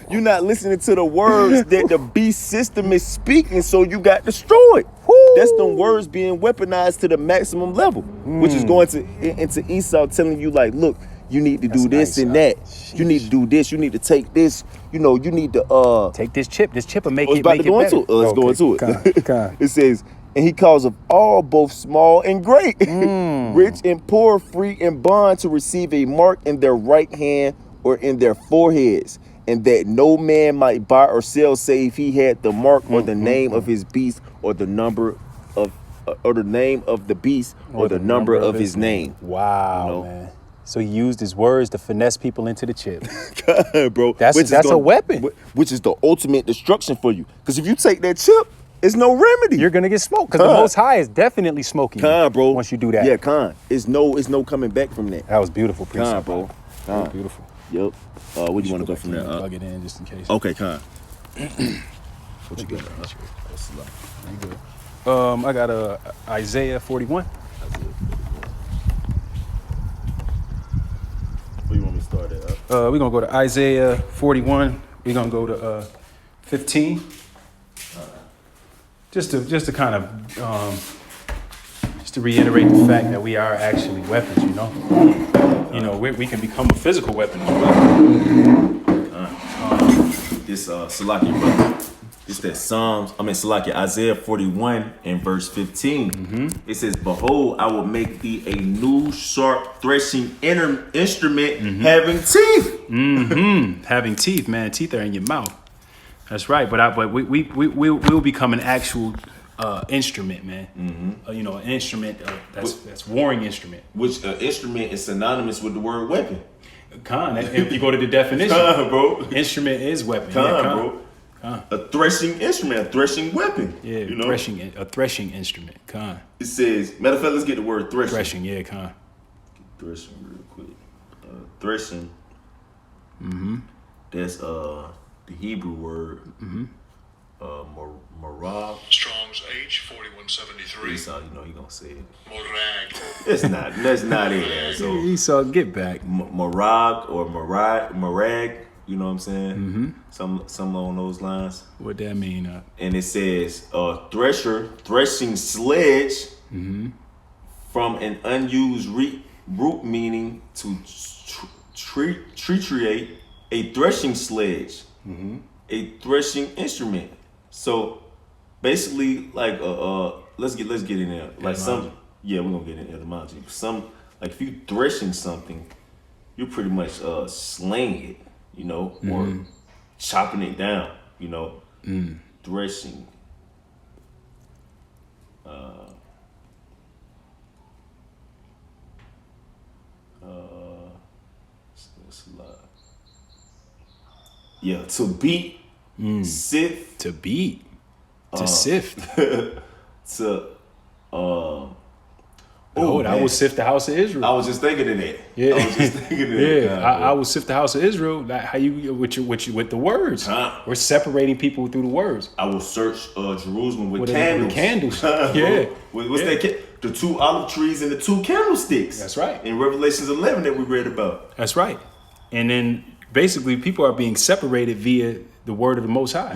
You're not listening to the words that the beast system is speaking, so you got destroyed. Woo! That's them words being weaponized to the maximum level, which is going to into Esau telling you, like, look, you need to do this nice, and huh? that. You need to do this. You need to take this. You need to Take this chip. This chip will make I was it about make to go it into better. it. Let's go into it. Con. It says, and he calls of all, both small and great, rich and poor, free and bond, to receive a mark in their right hand or in their foreheads, and that no man might buy or sell save he had the mark or the name of his beast, or the number of or the name of the beast, or the number of his name. Wow, man. So he used his words to finesse people into the chip. Bro, That's a weapon. Which is the ultimate destruction for you. Because if you take that chip, it's no remedy. You're gonna get smoked, because the Most High is definitely smoking you bro. once you do that. Yeah, It's no coming back from that. That was beautiful, precept, bro. That was beautiful. Yep. What do you want to go from there? Plug it in just in case. Okay, What you got? You good. I got Isaiah 41. Where you want me to start at? We're gonna go to Isaiah 41. We're gonna go to 15. Just to kind of just to reiterate the fact that we are actually weapons, we can become a physical weapon as well. This Salakia, brother. It's that Salakia, Isaiah 41 and verse 15. It says, behold, I will make thee a new sharp threshing instrument having teeth. Having teeth, man. Teeth are in your mouth. That's right. But we'll become an actual instrument, man. An instrument that's warring instrument. Which instrument is synonymous with the word weapon. If you go to the definition, bro. Instrument is weapon. Bro. A threshing instrument, a threshing weapon. Yeah, a threshing instrument. It says, matter of fact, let's get the word threshing. Threshing, yeah, Threshing real quick. Threshing. That's the Hebrew word. Marab. Strong's H 4173. Esau, he gonna say it. Morag. That's not it. So Esau, get back. Marag or Marag. You know what I'm saying? Some along those lines. What that mean? And it says threshing sledge, from an unused root meaning to triturate, a threshing sledge, a threshing instrument. So basically, like let's get in there. Like we're gonna get in etymology. If you threshing something, you're pretty much slaying it, or chopping it down, threshing. It's a lot. Yeah, to beat, sift, To beat. To sift. to Oh, I will sift the house of Israel. I was just thinking of that. Yeah. I was just thinking of Yeah, that. I will sift the house of Israel. Like how you with the words. Huh? We're separating people through the words. I will search Jerusalem with With candles. candles. Bro. Yeah. What's Yeah. that? The 2 olive trees and the 2 candlesticks. That's right. In Revelations 11 that we read about. That's right. And then basically people are being separated via the word of the Most High.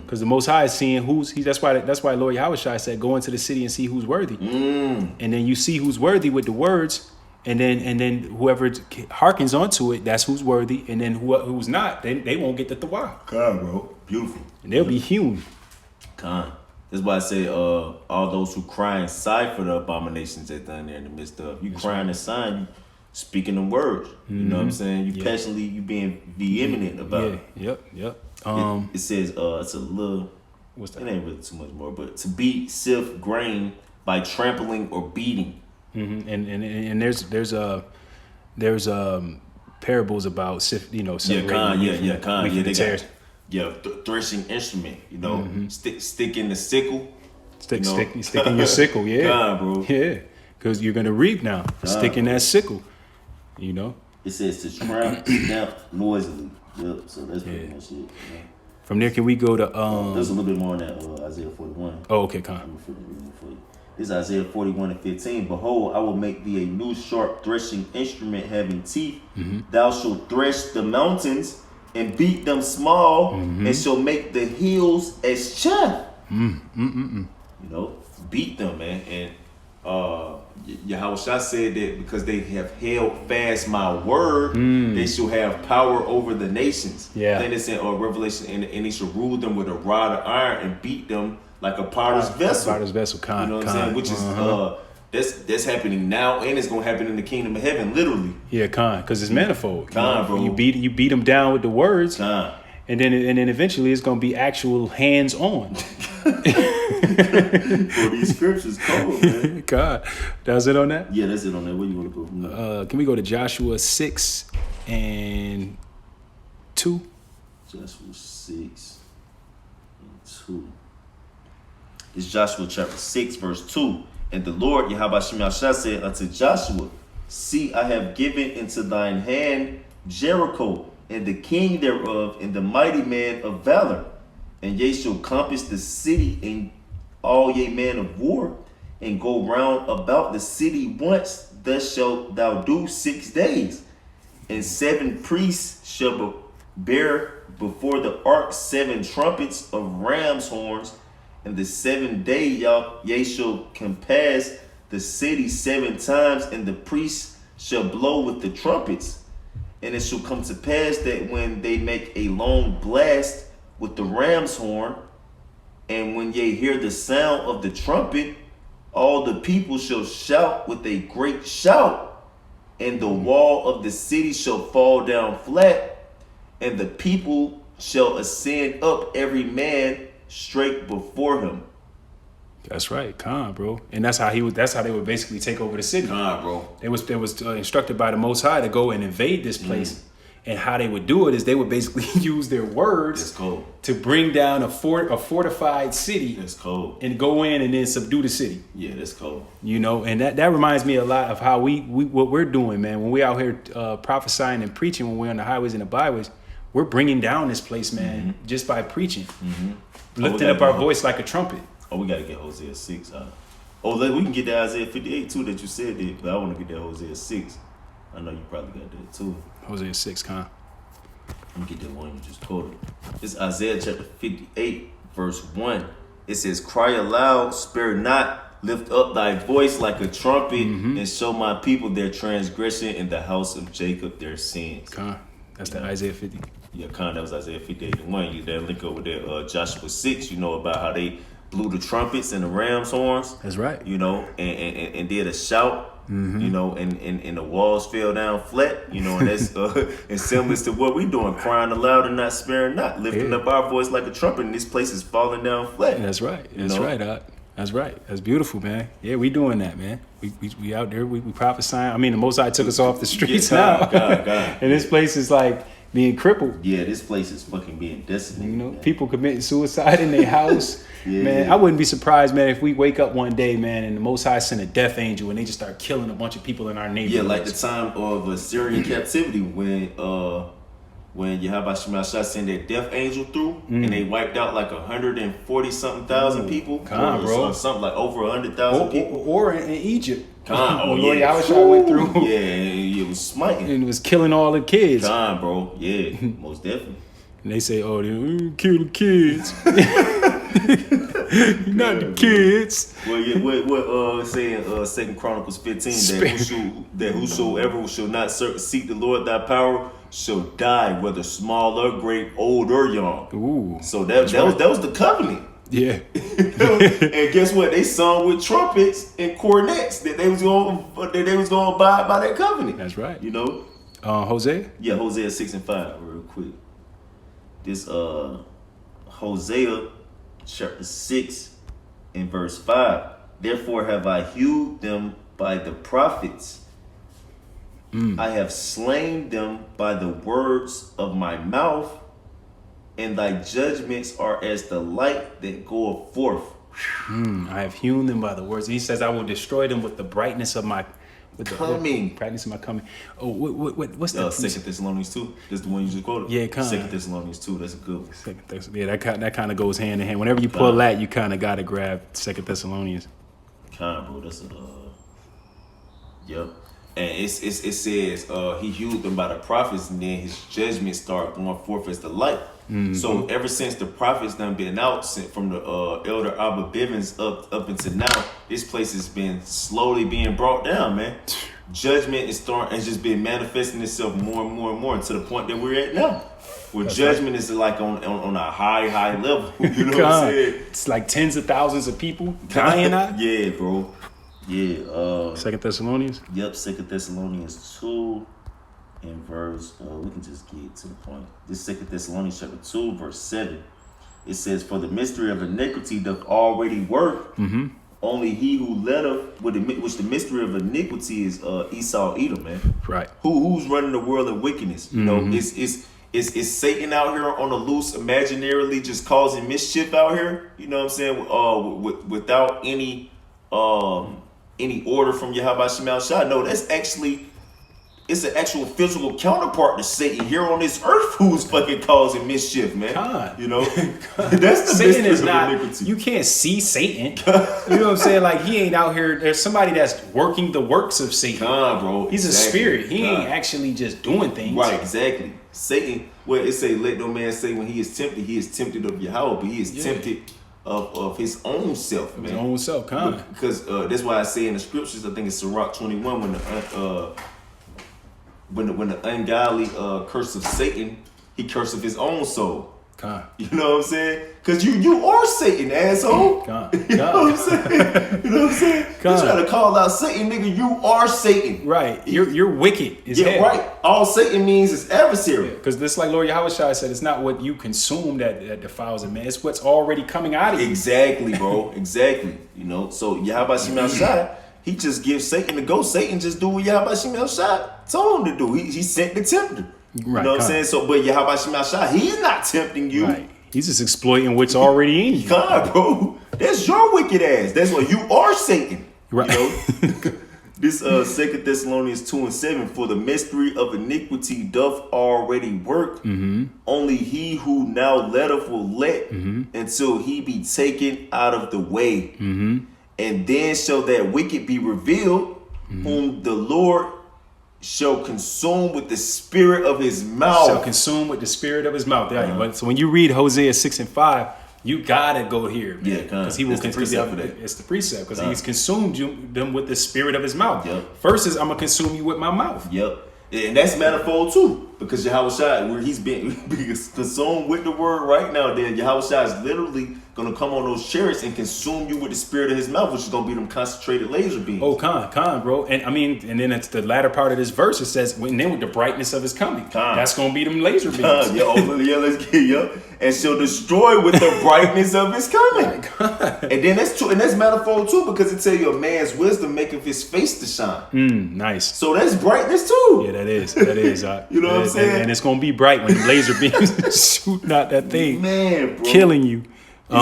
Because the Most High is seeing that's why Lord Yahushua said, go into the city and see who's worthy. And then you see who's worthy with the words, and then whoever hearkens onto it, that's who's worthy. And then who's not, they won't get the Tawah. God, bro. Beautiful. And they'll be hewn. God. That's why I say all those who cry and sigh for the abominations that done there in the midst of. You crying and sighing, you speaking the words. You know what I'm saying? You passionately, you being vehement about it. Yep. It says it's a little. What's that? It ain't really too much more, but to beat, sift grain by trampling or beating. And there's parables about separating They got threshing instrument. You know, stick in the sickle. Stick in your sickle, yeah. God, bro. Yeah, because you're gonna reap now. Stick in that sickle, you know. It says to tramp down noisily. Yep. So that's pretty much it. Yeah. From there, can we go to There's a little bit more on that Isaiah 41. Oh, okay, come. I'm gonna read it for you. This is Isaiah 41:15. Behold, I will make thee a new sharp threshing instrument having teeth. Thou shalt thresh the mountains and beat them small, and shall make the hills as chaff. You know, beat them, man. And Yahushua said that because they have held fast my word, they shall have power over the nations. Yeah. Then it's in Revelation, and they shall rule them with a rod of iron and beat them like a potter's vessel. Potter's vessel, You know what I'm saying? Which is that's happening now, and it's gonna happen in the kingdom of heaven, literally. Yeah, because it's manifold. Bro. You beat them down with the words, Con. and then eventually it's gonna be actual hands on. Bro, these scriptures cold, man. God, that's it on that. Yeah, that's it on that. Where you wanna go from there? Can we go to Joshua 6:2? Joshua 6:2. It's Joshua chapter 6, verse 2. And the Lord, Yahweh said unto Joshua, see, I have given into thine hand Jericho, and the king thereof, and the mighty man of valor. And ye shall compass the city, and all ye men of war, and go round about the city once. Thus shalt thou do 6 days. And 7 priests shall bear before the ark 7 trumpets of ram's horns. And the 7th day ye shall compass the city 7 times, and the priests shall blow with the trumpets. And it shall come to pass that when they make a long blast with the ram's horn, and when ye hear the sound of the trumpet, all the people shall shout with a great shout, and the wall of the city shall fall down flat, and the people shall ascend up every man straight before him. That's right, bro. And that's how they would basically take over the city. Bro. They was instructed by the Most High to go and invade this place. And how they would do it is they would basically use their words to bring down a fortified city. That's cold. And go in and then subdue the city. Yeah, that's cold. You know, and that reminds me a lot of how what we're doing, man. When we out here prophesying and preaching, when we're on the highways and the byways, we're bringing down this place, man, just by preaching. Lifting up our voice like a trumpet. Oh, we got to get Hosea 6. We can get that Isaiah 58 too that you said that, but I want to get that Hosea 6. I know you probably got that too. Hosea 6, Let me get that one you just quoted. It's Isaiah chapter 58, verse 1. It says, cry aloud, spare not, lift up thy voice like a trumpet, and show my people their transgression, and the house of Jacob their sins. That's the Isaiah 50. Yeah, that was Isaiah 58 and 1. You there link up with that Joshua 6, you know, about how they blew the trumpets and the ram's horns. That's right. You know, and did a shout. You know, and the walls fell down flat, you know, and that's in semblance to what we doing, crying aloud and not sparing not, lifting up our voice like a trumpet, and this place is falling down flat. That's right. That's right, That's right. That's beautiful, man. Yeah, we doing that, man. We out there, we prophesying. I mean, the Most High took us off the streets now. God. And this place is like, being crippled. Yeah, this place is fucking being decimated. You know, man. people committing suicide in their house. Yeah. Man, I wouldn't be surprised, man, if we wake up one day, man, and the Most High send a death angel and they just start killing a bunch of people in our neighborhood. Yeah, like the time of Assyrian captivity when Yahweh Shema Shah sent that death angel through and they wiped out like 140 something thousand people. Con, bro. Or something like over 100,000 people. Or in Egypt. Con, oh when Lord yeah. Yahweh went through Yeah, it was smiting. and was killing all the kids. Con, bro. Yeah, most definitely. And they say, oh, they kill the kids. Not the kids. Well, yeah, what saying 2 Chronicles 15 that whosoever shall not seek the Lord thy power shall die, whether small or great, old or young. Ooh. So that was the covenant. Yeah. And guess what? They sung with trumpets and cornets that they was going to abide by that covenant. That's right. You know. Hosea? Yeah, Hosea 6:5, real quick. This Hosea chapter 6 and verse 5. Therefore have I hewed them by the prophets. I have slain them by the words of my mouth, and thy judgments are as the light that goeth forth. I have hewn them by the words. He says, I will destroy them with the brightness of my Coming. brightness of my coming. Oh, what's that? 2 Thessalonians 2. That's the one you just quoted. Yeah, 2 Thessalonians 2. That's a good one. Yeah, that kind of goes hand in hand. Whenever you pull that, you kind of got to grab 2 Thessalonians. Bro, that's yep. And it says he hewed them by the prophets, and then his judgment started going forth as the light. So ever since the prophets done been out, from the elder Abba Bivens up until now, this place has been slowly being brought down, man. Judgment is just been manifesting itself more and more and more to the point that we're at now. Where judgment is like on a high level. You know what I'm saying? It's like tens of thousands of people dying out. Yeah, bro. Yeah. 2 Thessalonians? Yep, 2 Thessalonians 2 and verse, we can just get to the point. This 2 Thessalonians chapter 2, verse 7. It says, for the mystery of iniquity doth already work. Only he who letteth, which the mystery of iniquity is Esau Edom, man. Right. Who's running the world of wickedness? You know, it's Satan out here on the loose, imaginarily just causing mischief out here. You know what I'm saying? Without any order from Yahweh Shema Shah. No, it's an actual physical counterpart to Satan here on this earth who's fucking causing mischief, man. God. You know? That's the Satan mystery is of not, iniquity. you can't see Satan. You know what I'm saying? Like, he ain't out here. There's somebody that's working the works of Satan. Bro. He's a spirit. He ain't actually just doing things. Right, exactly. Satan, well, it say, let no man say when he is tempted of Yahweh, but he is tempted of his own self, man. His own self, Because that's why I say in the scriptures, I think it's Sirach 21, when the ungodly curse of Satan, he curseth his own soul. You know what I'm saying? Because you are Satan, asshole. You know what I'm saying? You know what I'm saying? You try to call out Satan, nigga, you are Satan. Right. You're wicked as hell. Right. All Satan means is adversary. Because this, like Lord Yahweh Shai said, it's not what you consume that defiles a man. It's what's already coming out of you. Exactly, bro. Exactly. You know, so Yahweh Shema Shai, he just gives Satan to go. Satan just do what Yahweh Shema Shai told him to do. He sent the tempter. Right, you know what I'm saying? So, but Yahweh Shema Shai, he's not tempting you. Right. He's just exploiting what's already in you. God, bro. That's your wicked ass. That's what you are, Satan. Right. You know? This 2 Thessalonians 2 and 7, for the mystery of iniquity doth already work. Only he who now letteth will let until he be taken out of the way. And then shall that wicked be revealed, whom the Lord shall consume with the spirit of his mouth. Shall consume with the spirit of his mouth. Yeah. But so when you read Hosea 6 and 5, you gotta go here, man. Yeah, because he will it's the precept for that. It's the precept because he's consumed them with the spirit of his mouth. Yep. First is I'm gonna consume you with my mouth. Yep. And that's manifold too, because Yahweh Shai, where he's being consumed with the word right now, then Yahweh Shai is literally gonna come on those chariots and consume you with the spirit of his mouth, which is gonna be them concentrated laser beams. Oh, Khan, bro. And I mean, and then it's the latter part of this verse. It says, and then with the brightness of his coming, that's gonna be them laser beams. Let's get and shall destroy with the brightness of his coming. And then that's true, and that's metaphor too, because it tell you a man's wisdom maketh his face to shine. Nice. So that's brightness too. Yeah, that is. You know what I'm saying? And it's gonna be bright when the laser beams shooting out that thing, man, bro. killing you. You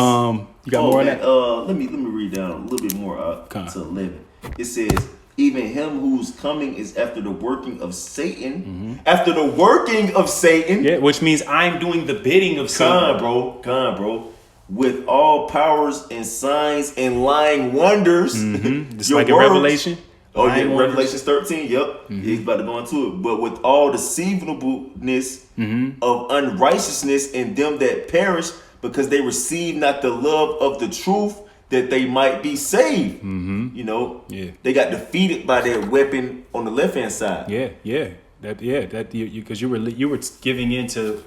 got more on that? Let me read down a little bit more to 11. It says, even him whose coming is after the working of Satan. After the working of Satan. Yeah, which means I'm doing the bidding of Satan. Come, bro. With all powers and signs and lying wonders. Just like in Revelation. Oh, yeah, Revelation 13. Yep. He's about to go into it. But with all deceivableness of unrighteousness in them that perish, because they receive not the love of the truth, that they might be saved. You know, they got defeated by that weapon on the left hand side. Because you were giving into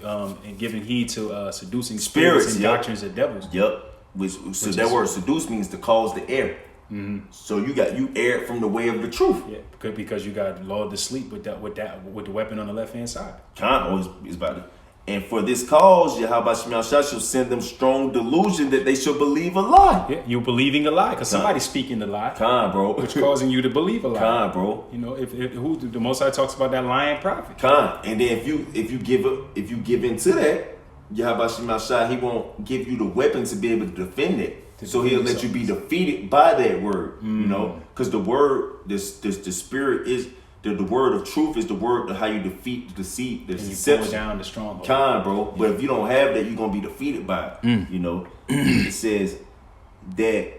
and giving heed to seducing spirits and doctrines of devils. Yep. So that word seduce means to cause the error. So you erred from the way of the truth. Yeah, because you got lulled to sleep with the weapon on the left hand side. Always is about it. And for this cause, Yahweh Shall send them strong delusion that they shall believe a lie. Yeah, you're believing a lie because somebody's speaking the lie. Bro. Which causing you to believe a lie. Bro. You know, if who the Most High talks about that lying prophet. And then if you give into that, Yahweh Shall, he won't give you the weapon to be able to defend it. So he'll let you be defeated by that word. You know, because the word, the spirit is. The word of truth is the word of how you defeat the deceit, the deception. You pull down the stronghold. Bro. Yeah. But if you don't have that, you're going to be defeated by it. You know, it says that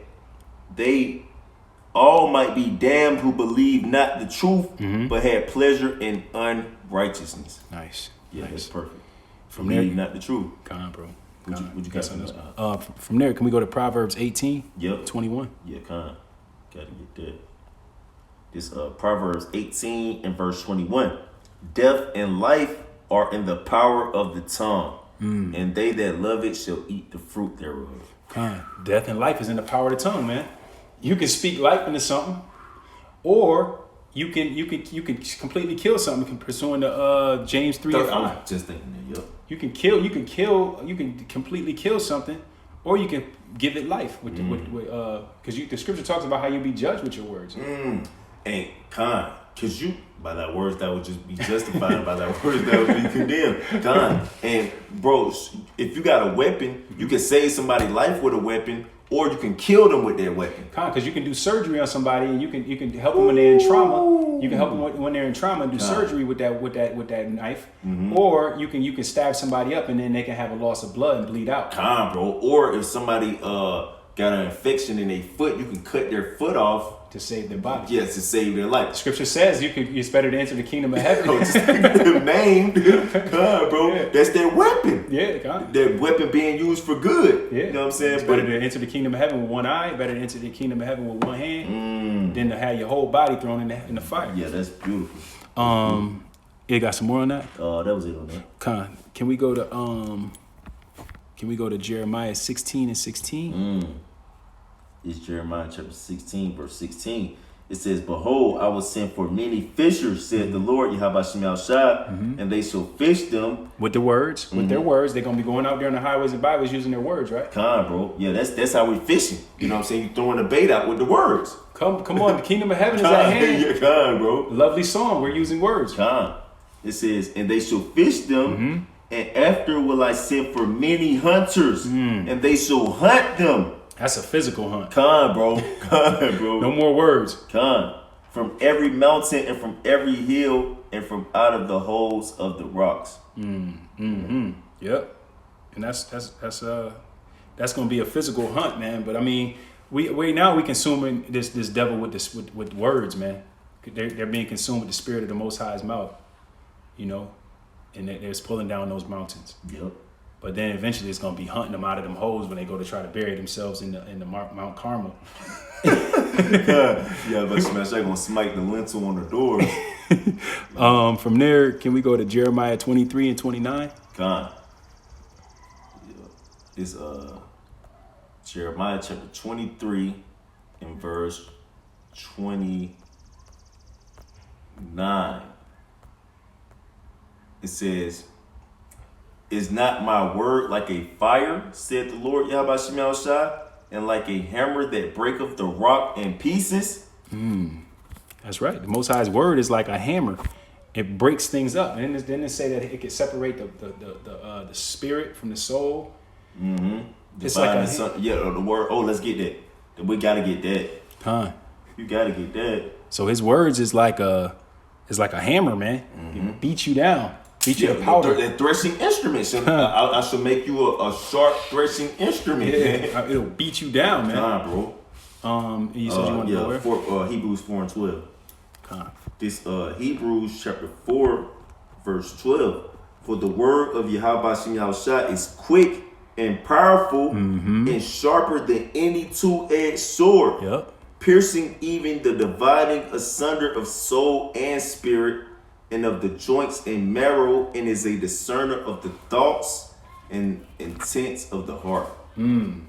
they all might be damned who believe not the truth, but had pleasure in unrighteousness. Nice. Yeah, that's perfect. From believe there, not the truth. Bro. What you got from this? From there, can we go to Proverbs 18? Yep. 21. Yeah, Gotta get that. This Proverbs 18 and verse 21. Death and life are in the power of the tongue, and they that love it shall eat the fruit thereof. Death and life is in the power of the tongue, man. You can speak life into something, or you can completely kill something. Pursuing the James 3 and 5. Just thinking that, yep. You can completely kill something, or you can give it life because the scripture talks about how you'll be judged with your words. And because you, by that words that would just be justified, by that words that would be condemned. And bro, if you got a weapon, you can save somebody's life with a weapon, or you can kill them with their weapon. Because you can do surgery on somebody, and you can help them when they're in trauma. You can help them when they're in trauma and do surgery with that knife, or you can stab somebody up, and then they can have a loss of blood and bleed out. Bro. Or if somebody got an infection in their foot, you can cut their foot off. To save their body. Yes, to save their life. Scripture says it's better to enter the kingdom of heaven. Name, bro. Yeah. That's their weapon. Yeah, God. Their weapon being used for good. Yeah. You know what I'm saying? It's better to enter the kingdom of heaven with one eye, better to enter the kingdom of heaven with one hand, than to have your whole body thrown in the fire. Yeah, that's beautiful. You got some more on that? That was it on that. Can we go to Jeremiah 16 and 16? It's Jeremiah chapter 16, verse 16. It says, behold, I will send for many fishers, said the Lord, Yahweh Shah, and they shall fish them. With the words, with their words. They're going to be going out there on the highways and byways using their words, right? Bro. Yeah, that's how we fishing. You know what I'm saying? You throwing the bait out with the words. Come on, the kingdom of heaven is at hand. Yeah, bro. Lovely song, we're using words. It says, and they shall fish them, and after will I send for many hunters, and they shall hunt them. That's a physical hunt. Bro. No more words. From every mountain and from every hill and from out of the holes of the rocks. Yep. And that's gonna be a physical hunt, man. But I mean, we consuming this devil with words, man. They're being consumed with the spirit of the Most High's mouth, you know, and they're pulling down those mountains. Yep. But then eventually it's gonna be hunting them out of them holes when they go to try to bury themselves in the Mount Carmel. Yeah, but they're gonna smite the lintel on the door. From there, can we go to Jeremiah 23 and 29? It's Jeremiah chapter 23 and verse 29. It says, "Is not my word like a fire, said the Lord Yahweh Shemel Shai, and like a hammer that breaketh the rock in pieces?" That's right. The Most High's word is like a hammer. It breaks things up. And then it say that it can separate the spirit from the soul. It's like the word. Oh, let's get that. We gotta get that. You gotta get that. So his words is like a hammer, man. It beats you down, beat you to powder. The threshing instrument. I should make you a sharp threshing instrument. Man. It'll beat you down, man. Bro. You said you want to go where? Hebrews 4 and 12. This Hebrews chapter 4, verse 12. "For the word of Yahweh Shem Yahushua is quick and powerful and sharper than any two-edged sword, piercing even the dividing asunder of soul and spirit and of the joints and marrow, and is a discerner of the thoughts and intents of the heart."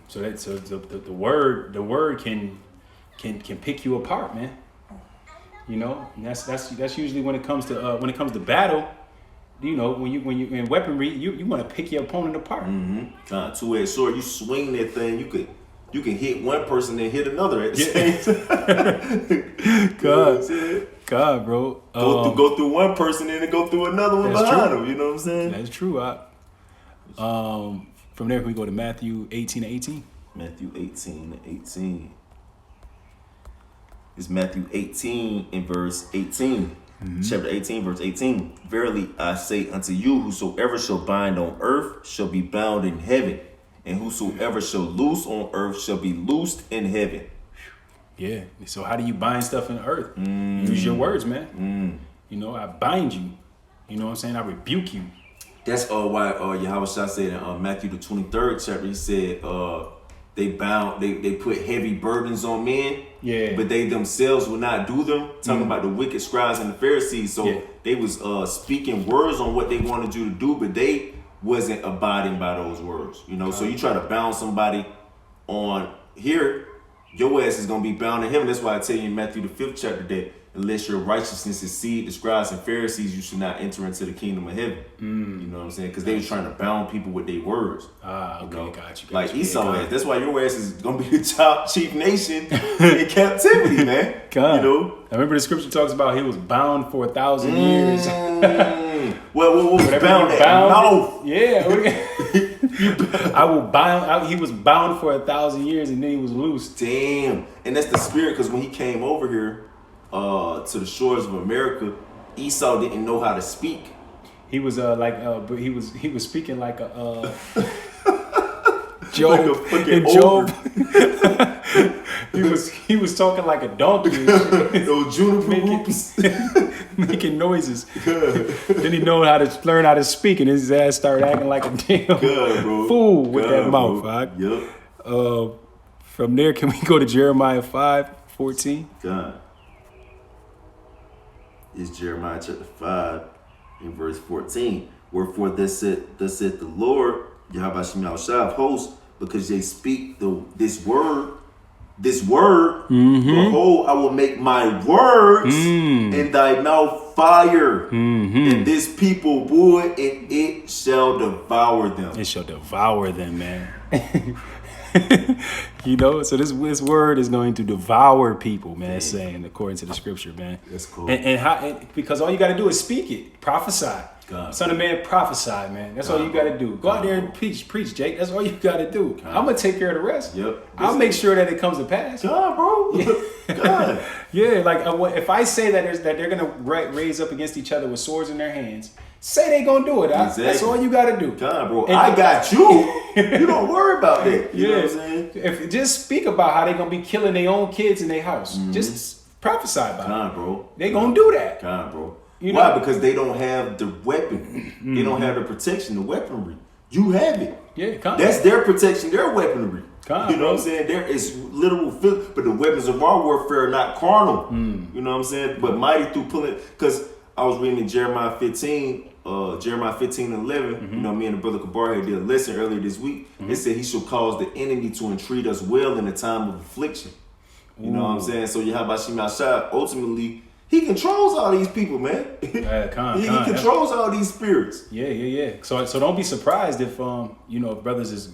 So the word can pick you apart, man. You know, and that's usually when it comes to battle. You know, when you in weaponry, you want to pick your opponent apart. Two-edged sword, you swing that thing, you can hit one person and hit another at the same time. God, bro. Go through one person and then go through another one behind them. You know what I'm saying? That's true. From there, we go to Matthew 18:18. Matthew 18:18. It's Matthew 18 and verse 18. Chapter 18, verse 18. "Verily I say unto you, whosoever shall bind on earth shall be bound in heaven, and whosoever shall loose on earth shall be loosed in heaven." Yeah. So how do you bind stuff in the earth? Use your words, man. You know, I bind you. You know what I'm saying? I rebuke you. That's why Yahweh Shah said in Matthew the 23rd chapter, he said they put heavy burdens on men, but they themselves will not do them. Talking about the wicked scribes and the Pharisees. So they was speaking words on what they wanted you to do, but they wasn't abiding by those words. You know, so you try to bound somebody on here, your ass is gonna be bound in heaven. That's why I tell you in Matthew the 5th chapter that unless your righteousness exceed the scribes and Pharisees, you should not enter into the kingdom of heaven. You know what I'm saying? Because they was trying to bound people with their words. Okay, you know? got you. Like Esau ass. That's why your ass is gonna be the top chief nation in captivity, man. God. You know? I remember the scripture talks about he was bound for 1,000 years. What was bound at mouth? Yeah. He was bound for 1,000 years and then he was loose. Damn. And that's the spirit, because when he came over here to the shores of America, Esau didn't know how to speak. He was but he was speaking like a Job. Like a in Job. he was talking like a donkey. Those juniper roots. making noises. Then he learned how to speak, and his ass started acting like a damn fool with that mouth. Right? Yep. From there, can we go to Jeremiah 5:14? God. It's Jeremiah chapter 5 and verse 14. "Wherefore thus said the Lord, Yahweh Shem Yahushua of hosts, because they speak this word, behold, I will make my words in thy mouth fire, and this people wood, and it shall devour them." It shall devour them, man. You know, so this word is going to devour people, man. It's saying according to the scripture, man. That's cool. And because all you got to do is speak it, prophesy. God. Son of man, prophesy, man. That's all you got to do. Go out there and preach, Jake. That's all you got to do. I'm gonna take care of the rest. Yep. I'll make sure that it comes to pass. God, bro. God. Yeah, like if I say that they're gonna raise up against each other with swords in their hands, say they gonna do it. Exactly. That's all you got to do. God, bro. And I got you. You don't worry about that. You know what I'm saying? If just speak about how they gonna be killing their own kids in their house. Just prophesy about it. Bro. They gonna do that. God, bro. You Why? know? Because they don't have the weapon. They don't have the protection, the weaponry. You have it. Yeah, that's their protection, their weaponry. You know bro. what I'm saying? There is literal, but the weapons of our warfare are not carnal. You know what I'm saying? But mighty through pulling. Because I was reading in Jeremiah 15 Jeremiah 15:11, you know, me and the brother Kabar had did a lesson earlier this week. It said he shall cause the enemy to entreat us well in the time of affliction. You know what I'm saying? So Yahweh Shai, ultimately, he controls all these people, man. He controls all these spirits. Yeah. So don't be surprised if you know, if brothers is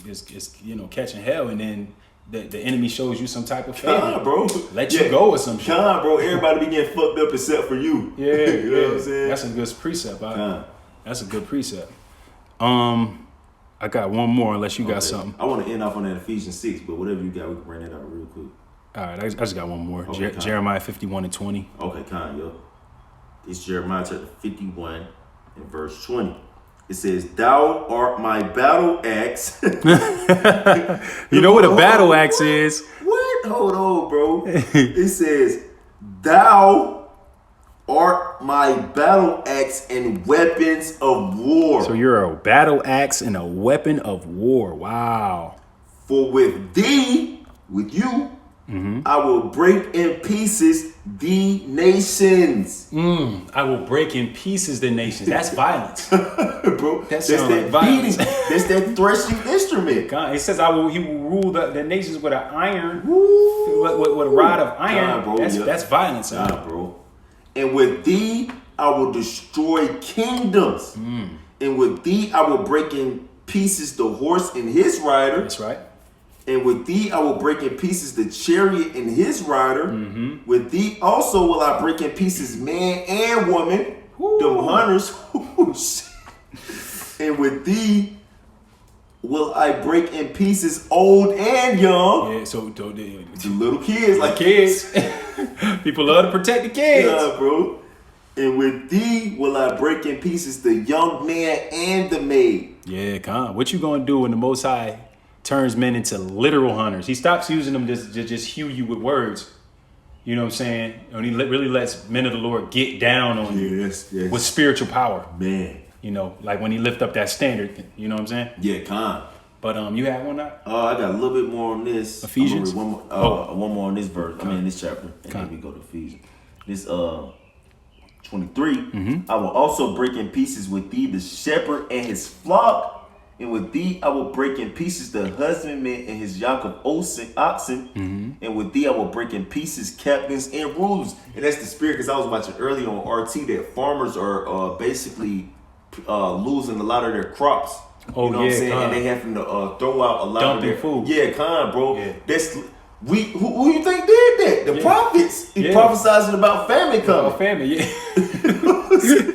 you know, catching hell and then the enemy shows you some type of favor, bro. Let you go or some shit. Bro. Everybody be getting fucked up except for you. Yeah, you know what I'm saying? That's a good precept. That's a good precept. I got one more unless you got something. I want to end off on that Ephesians 6, but whatever you got, we can bring that out real quick. All right, I just got one more. Okay, Jeremiah 51:20. Okay, yo. It's Jeremiah chapter 51 and verse 20. It says, "Thou art my battle axe." You know what a battle axe is? What? Hold on, bro. It says, "Thou art my battle axe and weapons of war." So you're a battle axe and a weapon of war. Wow. "For with thee, with you, I will break in pieces the nations." I will break in pieces the nations. That's violence. Bro, That's that like violence. beating. That's that threshing instrument. God, it says he will rule the nations with an iron, with a rod of iron. bro, that's violence. Bro. "And with thee I will destroy kingdoms. And with thee I will break in pieces the horse and his rider. That's right. And with thee I will break in pieces the chariot and his rider. With thee also will I break in pieces man and woman, them hunters. And with thee will I break in pieces old and young." Yeah, so the little kids, like kids. People love to protect the kids. Yeah, bro. "And with thee will I break in pieces the young man and the maid." Yeah, come on. What you gonna do when the Most High turns men into literal hunters? He stops using them to just hew you with words. You know what I'm saying? And he really lets men of the Lord get down on you with spiritual power. Man. You know, like when he lift up that standard. You know what I'm saying? Yeah, con. But you had one now? I got a little bit more on this. Ephesians? One more on this verse. I mean, this chapter. And then we go to Ephesians. This 23. "I will also break in pieces with thee the shepherd and his flock. And with thee I will break in pieces the husbandman and his yoke of oxen. And with thee I will break in pieces captains and rulers." And that's the spirit, because I was watching earlier on RT that farmers are basically losing a lot of their crops. Oh, you know what I'm saying? And they having to throw out a lot of their food. Yeah, bro. Yeah. That's who you think did that? The prophets. He prophesizing about famine coming. Famine, yeah.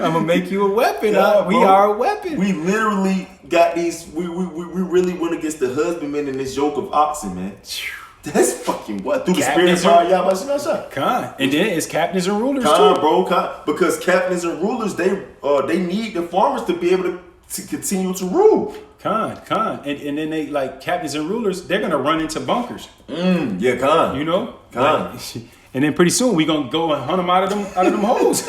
I'm gonna make you a weapon. We are a weapon. We literally got these. We really went against the husbandman and this yoke of oxen, man. That's fucking what through the spirit of God. And then it's captains and rulers too, bro. Because captains and rulers, they need the farmers to be able to continue to rule. And then they, like, captains and rulers, they're gonna run into bunkers. Yeah, you know, and then pretty soon we gonna go and hunt them out of them holes.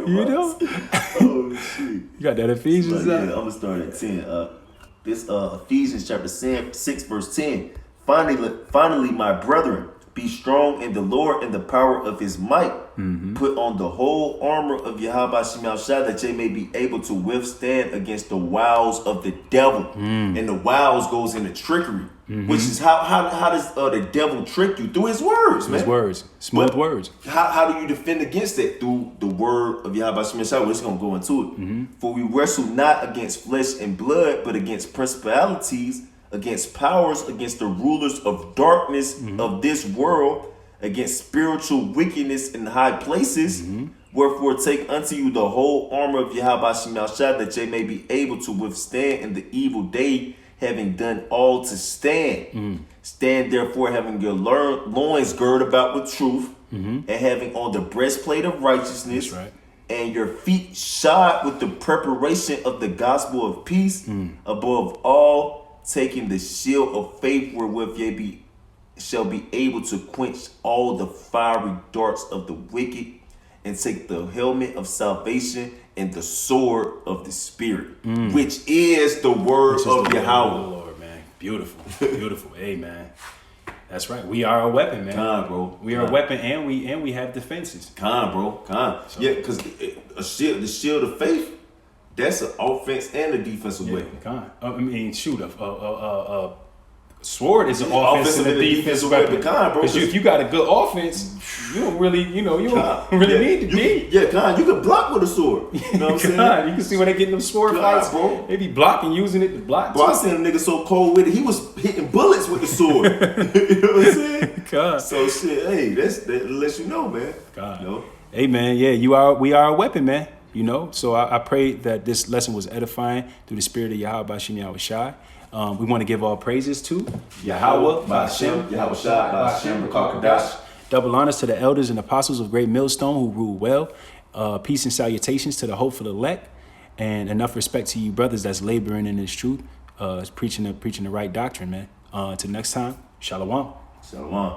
You know. Oh shit! You got that Ephesians? Yeah, I'm gonna start at 10. This Ephesians chapter 6 verse 10. Finally, my brethren, be strong in the Lord and the power of his might. Put on the whole armor of Yahweh Shai, that ye may be able to withstand against the wiles of the devil. And the wiles goes into trickery, which is how does the devil trick you? Through his words, man. His words, smooth words. How do you defend against that? Through the word of Yahweh Shai. We're just gonna go into it. For we wrestle not against flesh and blood, but against principalities, against powers, against the rulers of darkness of this world, against spiritual wickedness in high places. Wherefore take unto you the whole armor of Yahweh Shai, that ye may be able to withstand in the evil day, having done all to stand. Stand therefore, having your loins girded about with truth, and having on the breastplate of righteousness. That's right. And your feet shod with the preparation of the gospel of peace. Above all, taking the shield of faith, wherewith ye shall be able to quench all the fiery darts of the wicked, and take the helmet of salvation and the sword of the Spirit, which is the word of Yahweh. Lord, man. Beautiful. Beautiful. Hey, man. That's right. We are a weapon, man. Bro. We are a weapon, and we have defenses. Bro. So. Yeah, because the shield of faith, That's an offense and a defensive weapon. Con. I mean, shoot, a sword is an offensive and a defensive weapon. Because if you got a good offense, you don't really, you don't really need to be. Yeah, Con, you can block with a sword. You know what I'm saying? You can see when they get in them sword fights, bro. they be blocking, using it to block. Bro, I seen a nigga so cold with it, he was hitting bullets with the sword. You know what I'm saying? God. So shit, hey, that lets you know, man. God. You know? Hey man, yeah, we are a weapon, man. So I pray that this lesson was edifying through the spirit of Yahweh Bashim Yahweh Shai. We want to give all praises to Yahweh Bashim Yahweh Shai Bashim Rakakadash. Double honors to the elders and apostles of Great Millstone who rule well. Peace and salutations to the hopeful elect, and enough respect to you brothers that's laboring in this truth, preaching the right doctrine, man. Till next time, shalom. Shalom.